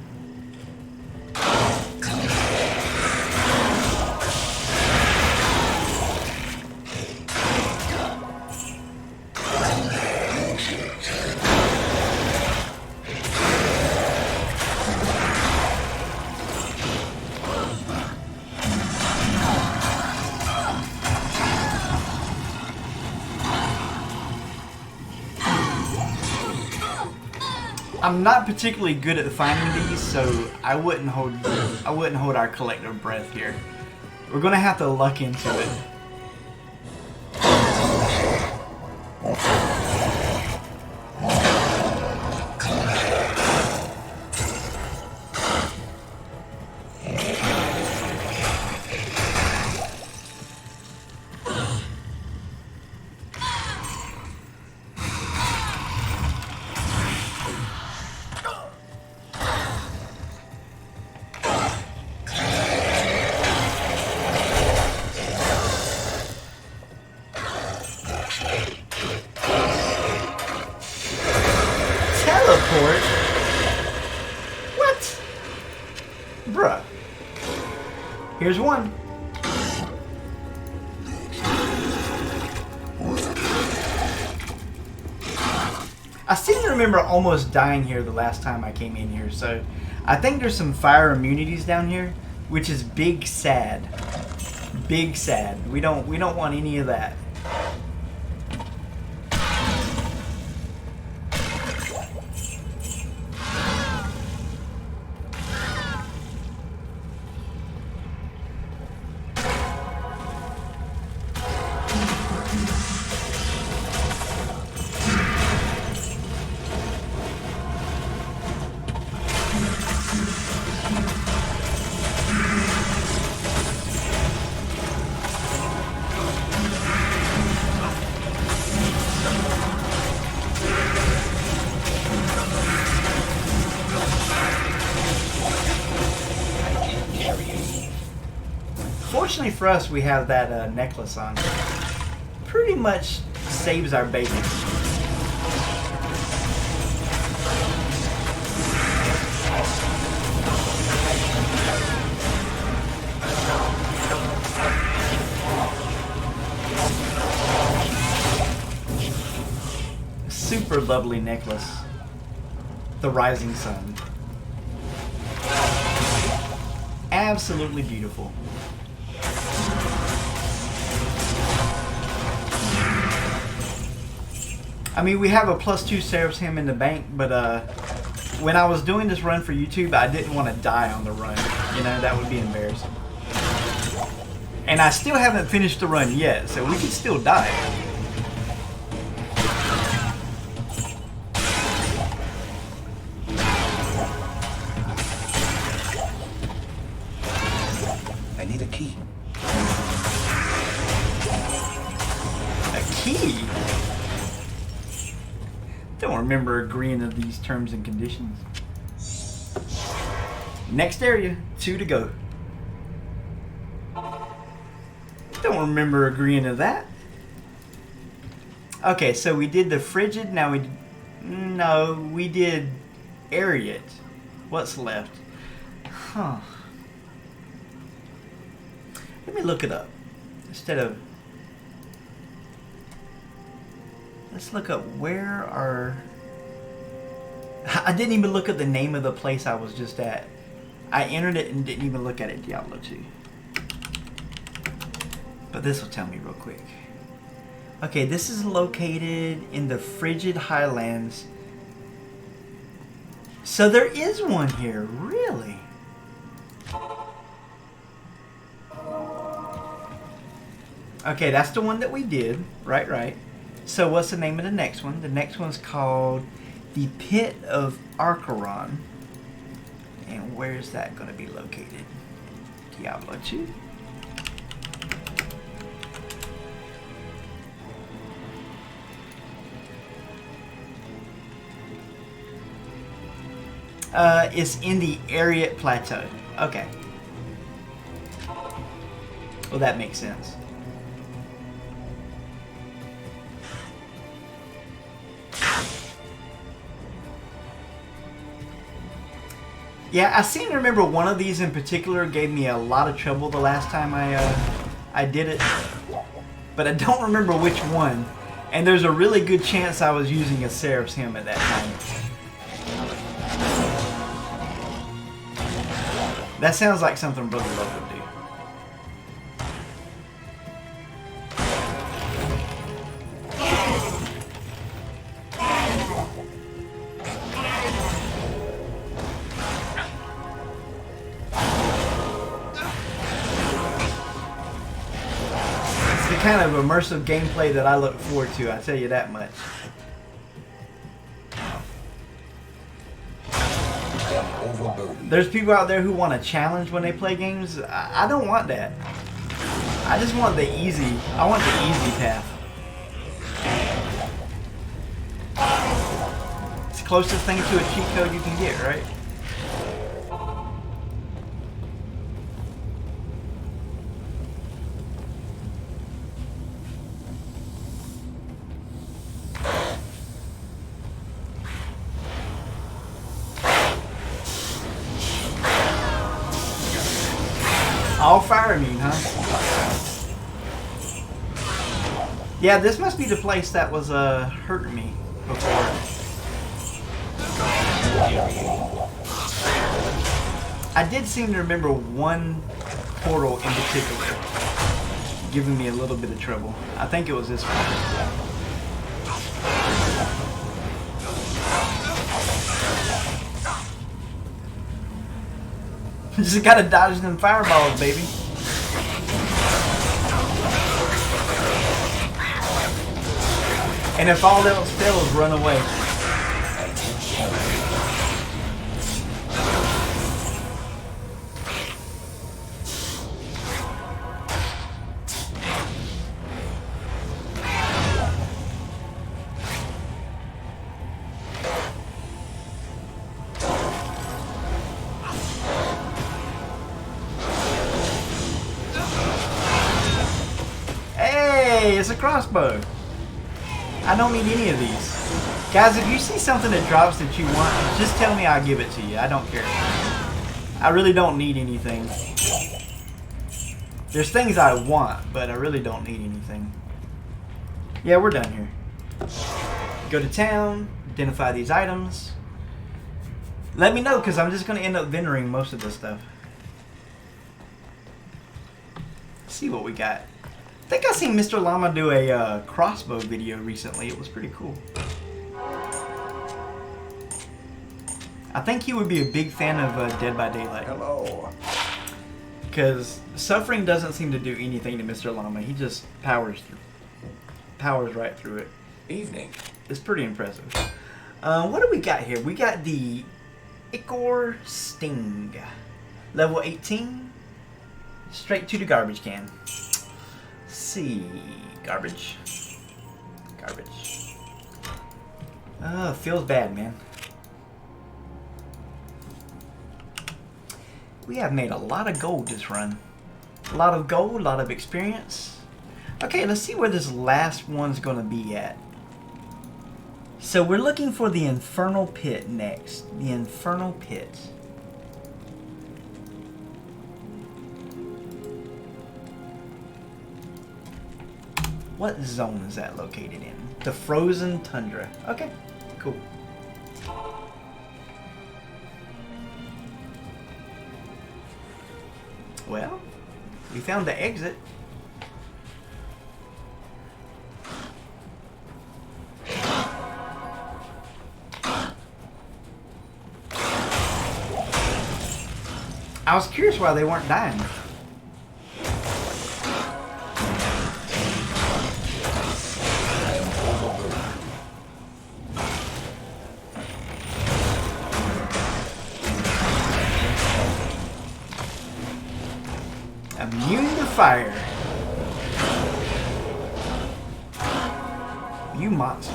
I'm not particularly good at finding these, so I wouldn't hold our collective breath here. We're gonna have to luck into it. Teleport? What? Bruh. Here's one. I seem to remember almost dying here the last time I came in here, so I think there's some fire immunities down here, which is big sad. Big sad. We don't want any of that. Fortunately for us, we have that necklace on. Pretty much saves our baby. Super lovely necklace. The rising sun. Absolutely beautiful. I mean, we have a +2 Seraphim in the bank, but when I was doing this run for YouTube, I didn't want to die on the run. You know, that would be embarrassing. And I still haven't finished the run yet, so we could still die. I need a key. A key? Don't remember agreeing to these terms and conditions. Next area, 2 to go. Don't remember agreeing to that. Okay, so we did the frigid, now we did Ariat. What's left? Huh. Let me look it up. Instead of... Let's look up where our... I didn't even look at the name of the place I was just at. I entered it and didn't even look at it, Diablo 2. But this will tell me real quick. Okay, this is located in the frigid highlands. So there is one here, really? Okay, that's the one that we did. Right. So what's the name of the next one? The next one's called the Pit of Archeron. And where's that going to be located? Diablo 2. It's in the Ariat Plateau. Okay. Well, that makes sense. Yeah, I seem to remember one of these in particular gave me a lot of trouble the last time I did it, but I don't remember which one. And there's a really good chance I was using a Seraph's Hymn at that time. That sounds like something Brother Love would do. Kind of immersive gameplay that I look forward to, I tell you that much. There's people out there who want a challenge when they play games. I don't want that. I just want the easy. I want the easy path. It's the closest thing to a cheat code you can get, right? All fire immune, huh? Yeah, this must be the place that was hurting me before. I did seem to remember one portal in particular giving me a little bit of trouble. I think it was this one. Just gotta dodge them fireballs, baby. And if all else fails, run away. It's a crossbow. I don't need any of these. Guys, if you see something that drops that you want, just tell me, I'll give it to you. I don't care. I really don't need anything. There's things I want, but I really don't need anything. Yeah, we're done here. Go to town, identify these items. Let me know, because I'm just going to end up vendoring most of this stuff. Let's see what we got. I think I seen Mr. Llama do a crossbow video recently. It was pretty cool. I think he would be a big fan of Dead by Daylight. Hello. Because suffering doesn't seem to do anything to Mr. Llama. He just powers right through it. Evening. It's pretty impressive. What do we got here? We got the Ichor Sting. Level 18. Straight to the garbage can. See, garbage. Feels bad, man. We have made a lot of gold this run. A lot of gold, a lot of experience. Okay, let's see where this last one's gonna be at. So we're looking for the Infernal Pit next. The Infernal Pit. What zone is that located in? The Frozen Tundra. Okay, cool. Well, we found the exit. I was curious why they weren't dying. Immune to fire. You monsters.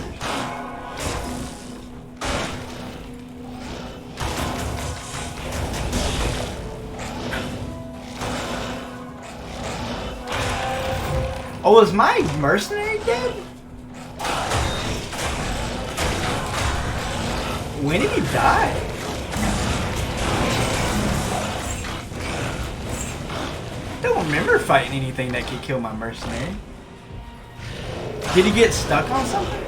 Oh, is my mercenary dead? When did he die? I don't remember fighting anything that could kill my mercenary. Did he get stuck on something?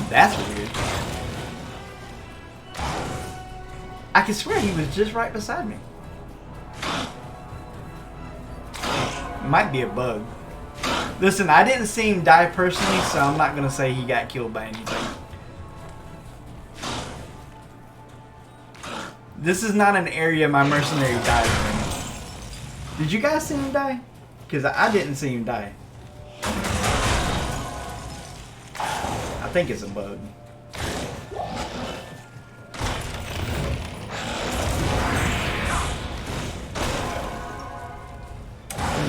That's weird. I can swear he was just right beside me. Might be a bug. Listen, I didn't see him die personally, so I'm not gonna say he got killed by anything. This is not an area my mercenary died in. Did you guys see him die? Because I didn't see him die. I think it's a bug.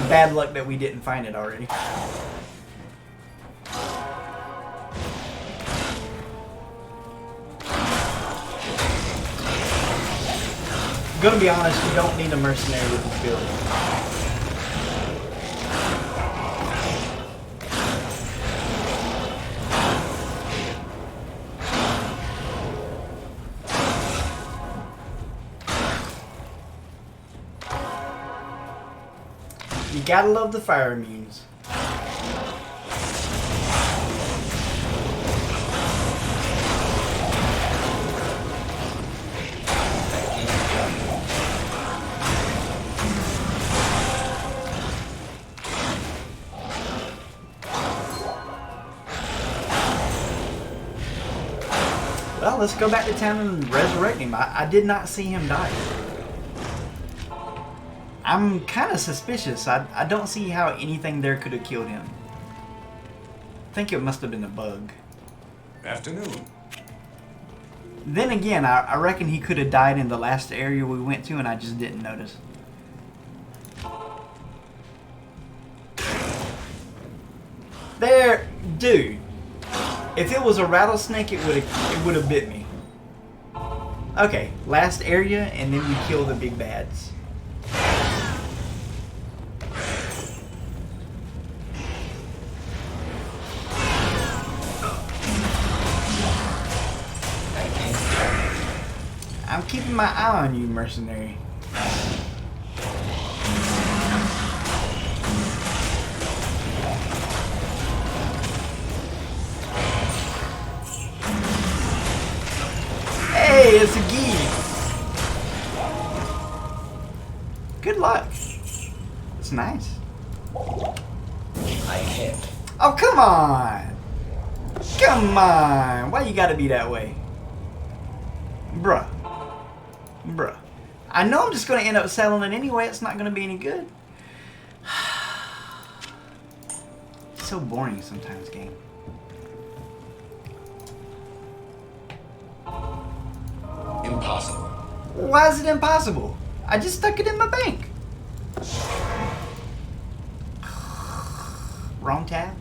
Bad luck that we didn't find it already. Gonna be honest, you don't need a mercenary with this build. You gotta love the fire immunes. Well, let's go back to town and resurrect him. I did not see him die. I'm kind of suspicious. I don't see how anything there could have killed him. I think it must have been a bug. Afternoon. Then again, I reckon he could have died in the last area we went to and I just didn't notice. There, dude. If it was a rattlesnake, it would have bit me. Okay, last area, and then we kill the big bads. I'm keeping my eye on you, mercenary. Hey, it's a geese. Good luck. It's nice. I can't. Oh, come on. Come on. Why you gotta be that way? Bruh. Bruh. I know I'm just gonna end up selling it anyway. It's not gonna be any good. So boring sometimes, game. Impossible. Why is it impossible? I just stuck it in my bank. Wrong tab?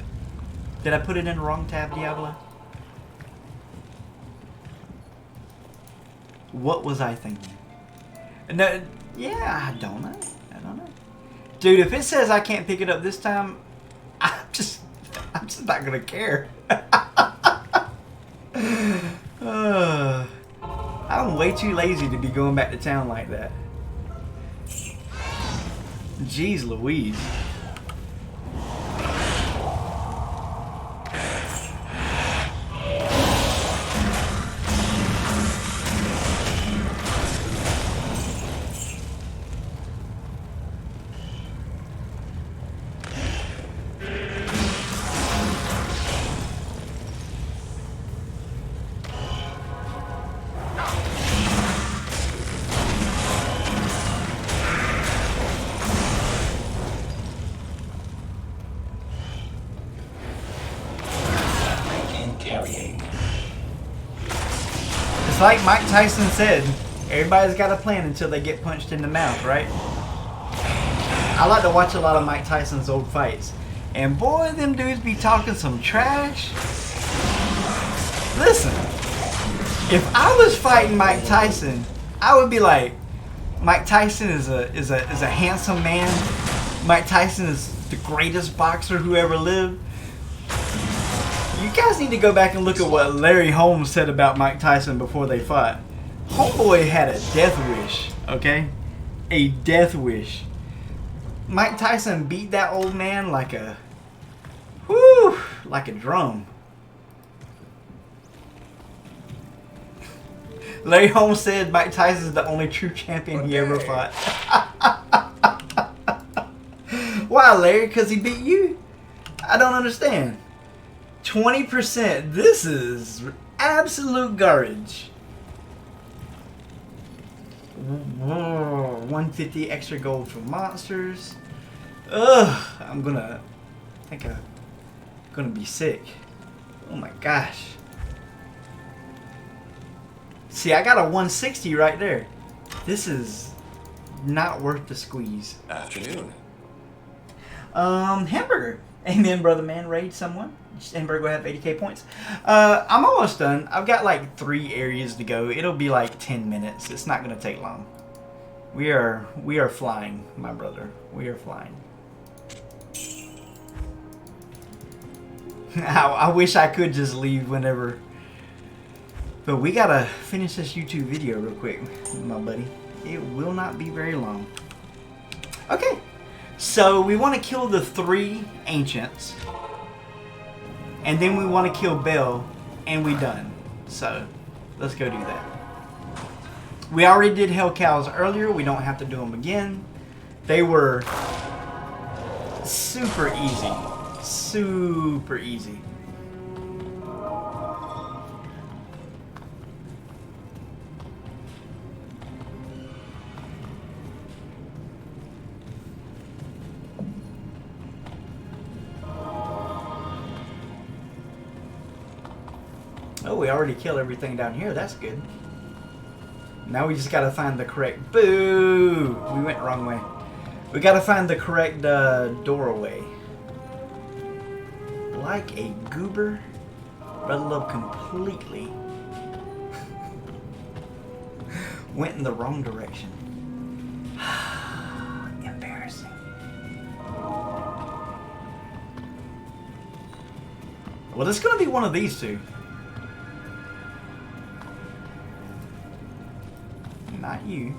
Did I put it in the wrong tab, Diablo? What was I thinking? No, yeah, I don't know. I don't know. Dude, if it says I can't pick it up this time, I'm just not gonna care. I'm way too lazy to be going back to town like that. Jeez Louise. It's like Mike Tyson said, everybody's got a plan until they get punched in the mouth, right? I like to watch a lot of Mike Tyson's old fights. And boy, them dudes be talking some trash. Listen, if I was fighting Mike Tyson, I would be like, Mike Tyson is a handsome man. Mike Tyson is the greatest boxer who ever lived. You guys need to go back and look at what Larry Holmes said about Mike Tyson before they fought. Homeboy had a death wish, okay? A death wish. Mike Tyson beat that old man like a, whoo, like a drum. Larry Holmes said Mike Tyson is the only true champion he ever fought. Why, Larry? Because he beat you? I don't understand. 20%. This is absolute garbage. 150 extra gold for monsters. Ugh. I think I'm gonna be sick. Oh my gosh. See, I got a 160 right there. This is not worth the squeeze. Afternoon. Hamburger. Amen, brother man. Raid someone. Hamburger will have 80k points. I'm almost done. I've got like 3 areas to go. It'll be like 10 minutes. It's not gonna take long. We are flying, my brother. We are flying. I wish I could just leave whenever. But we gotta finish this YouTube video real quick, my buddy. It will not be very long. Okay, so we want to kill the 3 ancients, and then we want to kill Bell, and we done. So let's go do that. We already did Hell Cows earlier. We don't have to do them again. They were super easy, super easy. Oh, we already killed everything down here. That's good. Now we just gotta find the correct... Boo! We went the wrong way. We gotta find the correct doorway. Like a goober. Red Love completely went in the wrong direction. Embarrassing. Well, it's gonna be one of these two. Not you.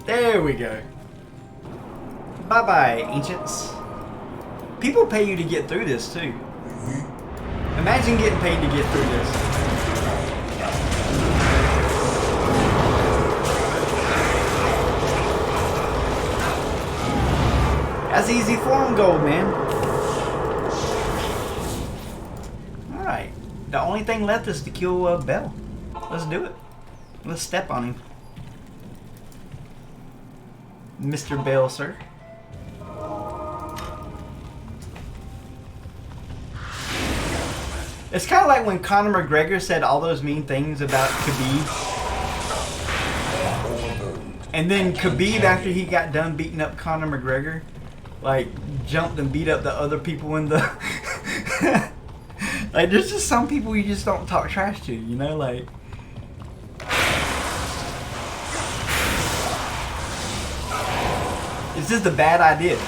There we go. Bye-bye, ancients. People pay you to get through this, too. Imagine getting paid to get through this. That's easy form gold, man. Alright. The only thing left is to kill Bell. Let's do it. Let's step on him. Mr. Bell, sir. It's kind of like when Conor McGregor said all those mean things about Khabib. And then Khabib, after he got done beating up Conor McGregor, like, jumped and beat up the other people in the... Like, there's just some people you just don't talk trash to, you know? Like... It's just a bad idea.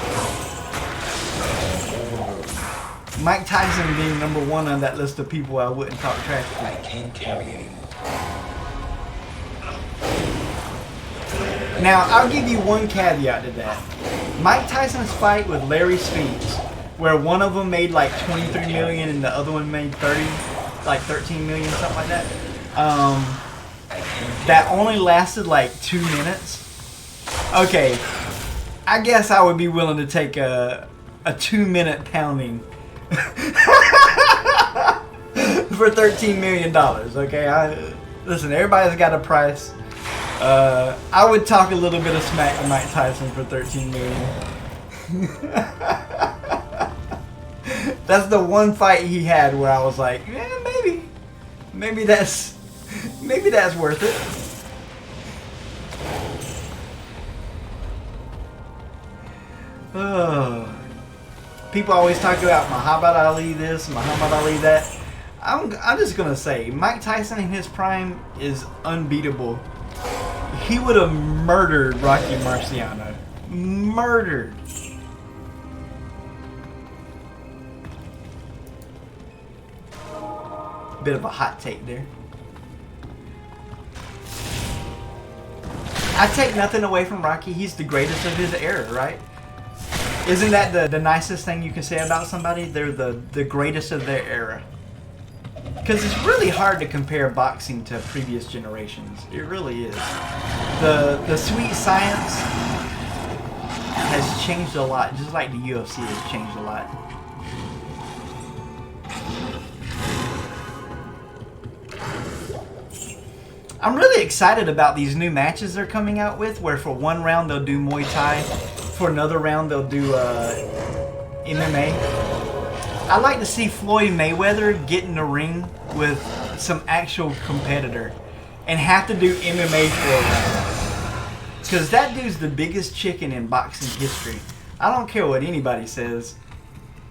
Mike Tyson being #1 on that list of people I wouldn't talk trash to. I can't carry anymore. Now, I'll give you one caveat to that. Mike Tyson's fight with Larry Speeds, where one of them made like 23 million and the other one made 13 million, something like that. That only lasted like 2 minutes. Okay, I guess I would be willing to take a 2-minute pounding for $13 million. Okay, listen, everybody's got a price. I would talk a little bit of smack to Mike Tyson for $13 million. That's the one fight he had where I was like, maybe that's worth it. People always talk about Muhammad Ali this, Muhammad Ali that. I'm just gonna say, Mike Tyson in his prime is unbeatable. He would have murdered Rocky Marciano. Murdered. Bit of a hot take there. I take nothing away from Rocky. He's the greatest of his era, right? Isn't that the nicest thing you can say about somebody? They're the greatest of their era. Because it's really hard to compare boxing to previous generations. It really is. The sweet science has changed a lot, just like the UFC has changed a lot. I'm really excited about these new matches they're coming out with, where for one round they'll do Muay Thai, for another round they'll do MMA. I'd like to see Floyd Mayweather get in the ring with some actual competitor and have to do MMA for a round. Because that dude's the biggest chicken in boxing history. I don't care what anybody says.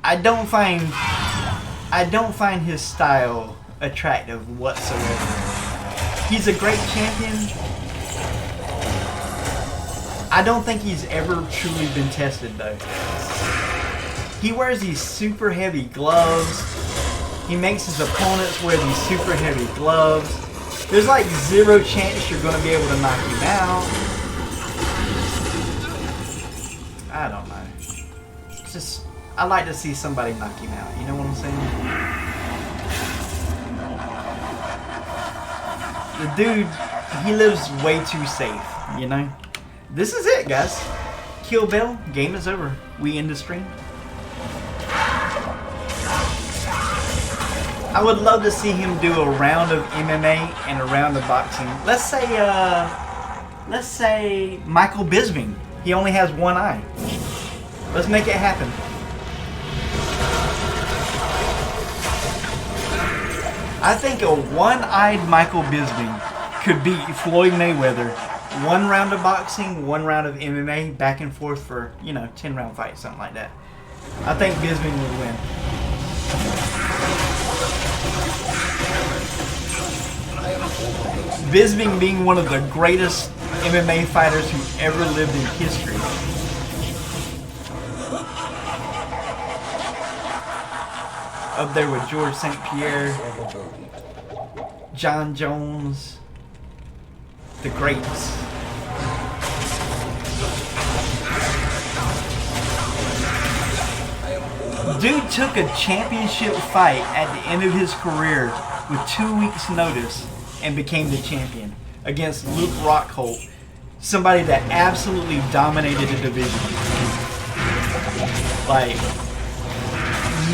I don't find his style attractive whatsoever. He's a great champion. I don't think he's ever truly been tested though. He wears these super heavy gloves. He makes his opponents wear these super heavy gloves. There's like zero chance you're going to be able to knock him out. I don't know. It's just, I like to see somebody knock him out. You know what I'm saying? The dude, he lives way too safe, you know? This is it, guys. Kill Bill, game is over. We end the stream. I would love to see him do a round of MMA and a round of boxing. Let's say Michael Bisping. He only has one eye. Let's make it happen. I think a one-eyed Michael Bisping could beat Floyd Mayweather. One round of boxing, one round of MMA, back and forth for, 10-round fight, something like that. I think Bisping would win. Bisping being one of the greatest MMA fighters who ever lived in history. Up there with George St. Pierre, John Jones, the greats. Dude took a championship fight at the end of his career with 2 weeks' notice and became the champion against Luke Rockhold, somebody that absolutely dominated the division. Like,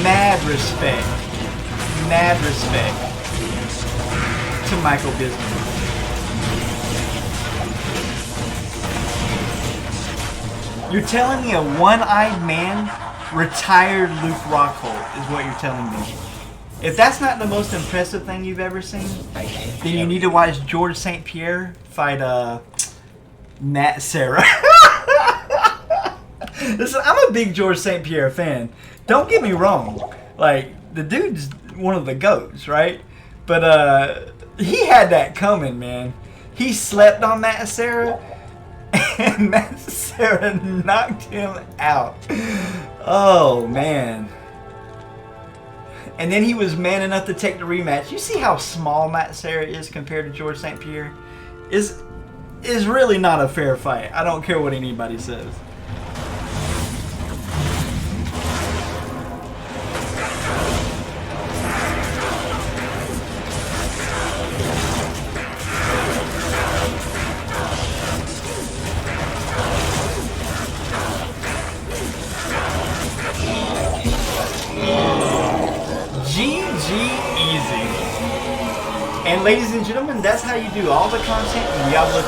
mad respect to Michael Bisping. You're telling me a one-eyed man retired Luke Rockhold is what you're telling me. If that's not the most impressive thing you've ever seen, then you need to watch George St. Pierre fight Matt Serra. Listen, I'm a big George St. Pierre fan. Don't get me wrong. Like, the dude's one of the GOATs, right? But he had that coming, man. He slept on Matt Serra, and Matt Serra knocked him out. Oh, man. And then he was man enough to take the rematch. You see how small Matt Serra is compared to George St. Pierre? Is really not a fair fight. I don't care what anybody says. And ladies and gentlemen, that's how you do all the content in Diablo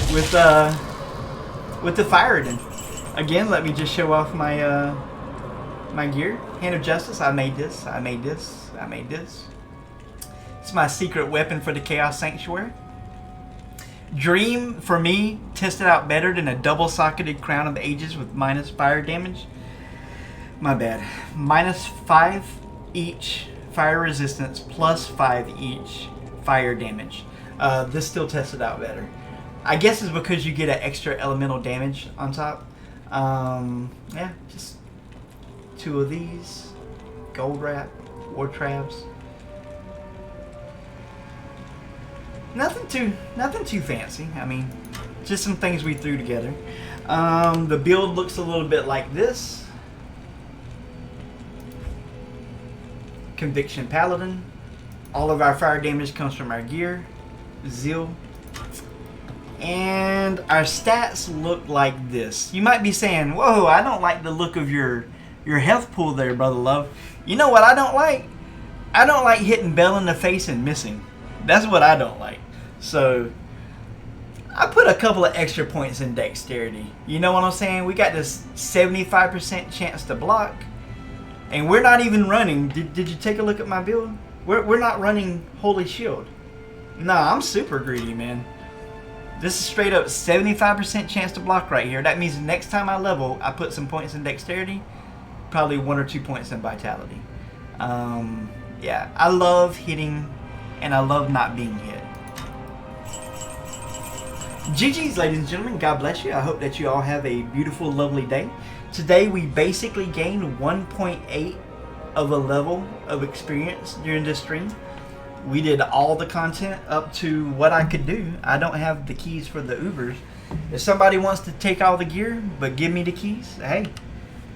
2 with the Fireadin. Again, let me just show off my my gear. Hand of Justice. I made this. It's my secret weapon for the Chaos Sanctuary. Dream, for me, tested out better than a double-socketed Crown of Ages with minus fire damage. My bad. -5 each fire resistance plus 5 each fire damage. This still tested out better. I guess it's because you get an extra elemental damage on top. Yeah, just 2 of these. Gold wrap, war traps. Nothing too fancy. I mean, just some things we threw together. The build looks a little bit like this. Conviction Paladin. All of our fire damage comes from our gear. Zeal. And our stats look like this. You might be saying, whoa, I don't like the look of your health pool there, Brother Love. You know what I don't like? I don't like hitting Bell in the face and missing. That's what I don't like. So I put a couple of extra points in dexterity. You know what I'm saying? We got this 75% chance to block. And we're not even running. Did you take a look at my build? We're not running Holy Shield. Nah, I'm super greedy, man. This is straight up 75% chance to block right here. That means next time I level, I put some points in dexterity. Probably 1 or 2 points in vitality. Yeah, I love hitting and I love not being hit. GG's, ladies and gentlemen. God bless you. I hope that you all have a beautiful, lovely day. Today we basically gained 1.8 of a level of experience during this stream. We did all the content up to what I could do. I don't have the keys for the Ubers. If somebody wants to take all the gear but give me the keys, hey,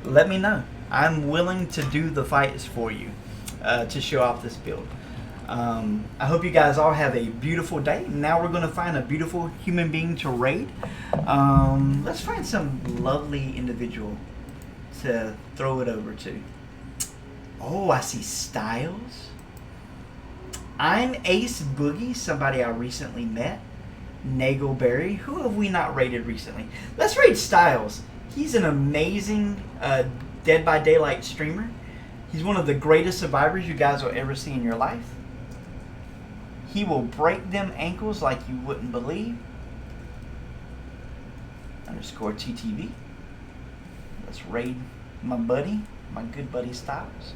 let me know. I'm willing to do the fights for you to show off this build. I hope you guys all have a beautiful day. Now we're going to find a beautiful human being to raid. Let's find some lovely individual to throw it over to. Oh, I see Styles. I'm Ace Boogie, somebody I recently met. Nagelberry. Who have we not raided recently? Let's raid Styles. He's an amazing Dead by Daylight streamer. He's one of the greatest survivors you guys will ever see in your life. He will break them ankles like you wouldn't believe. Underscore TTV. Let's raid my buddy, my good buddy Styles.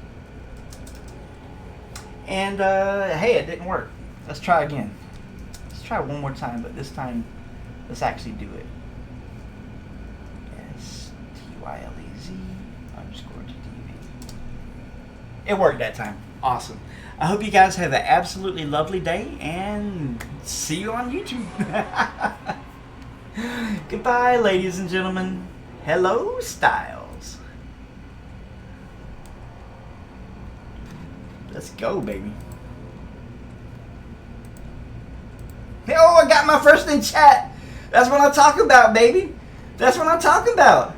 And hey, it didn't work. Let's try again. Let's try one more time, but this time let's actually do it. STYLEZ underscore TTV. It worked that time. Awesome. I hope you guys have an absolutely lovely day and see you on YouTube. Goodbye, ladies and gentlemen. Hello, Styles. Let's go, baby. Oh, I got my first in chat. That's what I'm talking about, baby. That's what I'm talking about.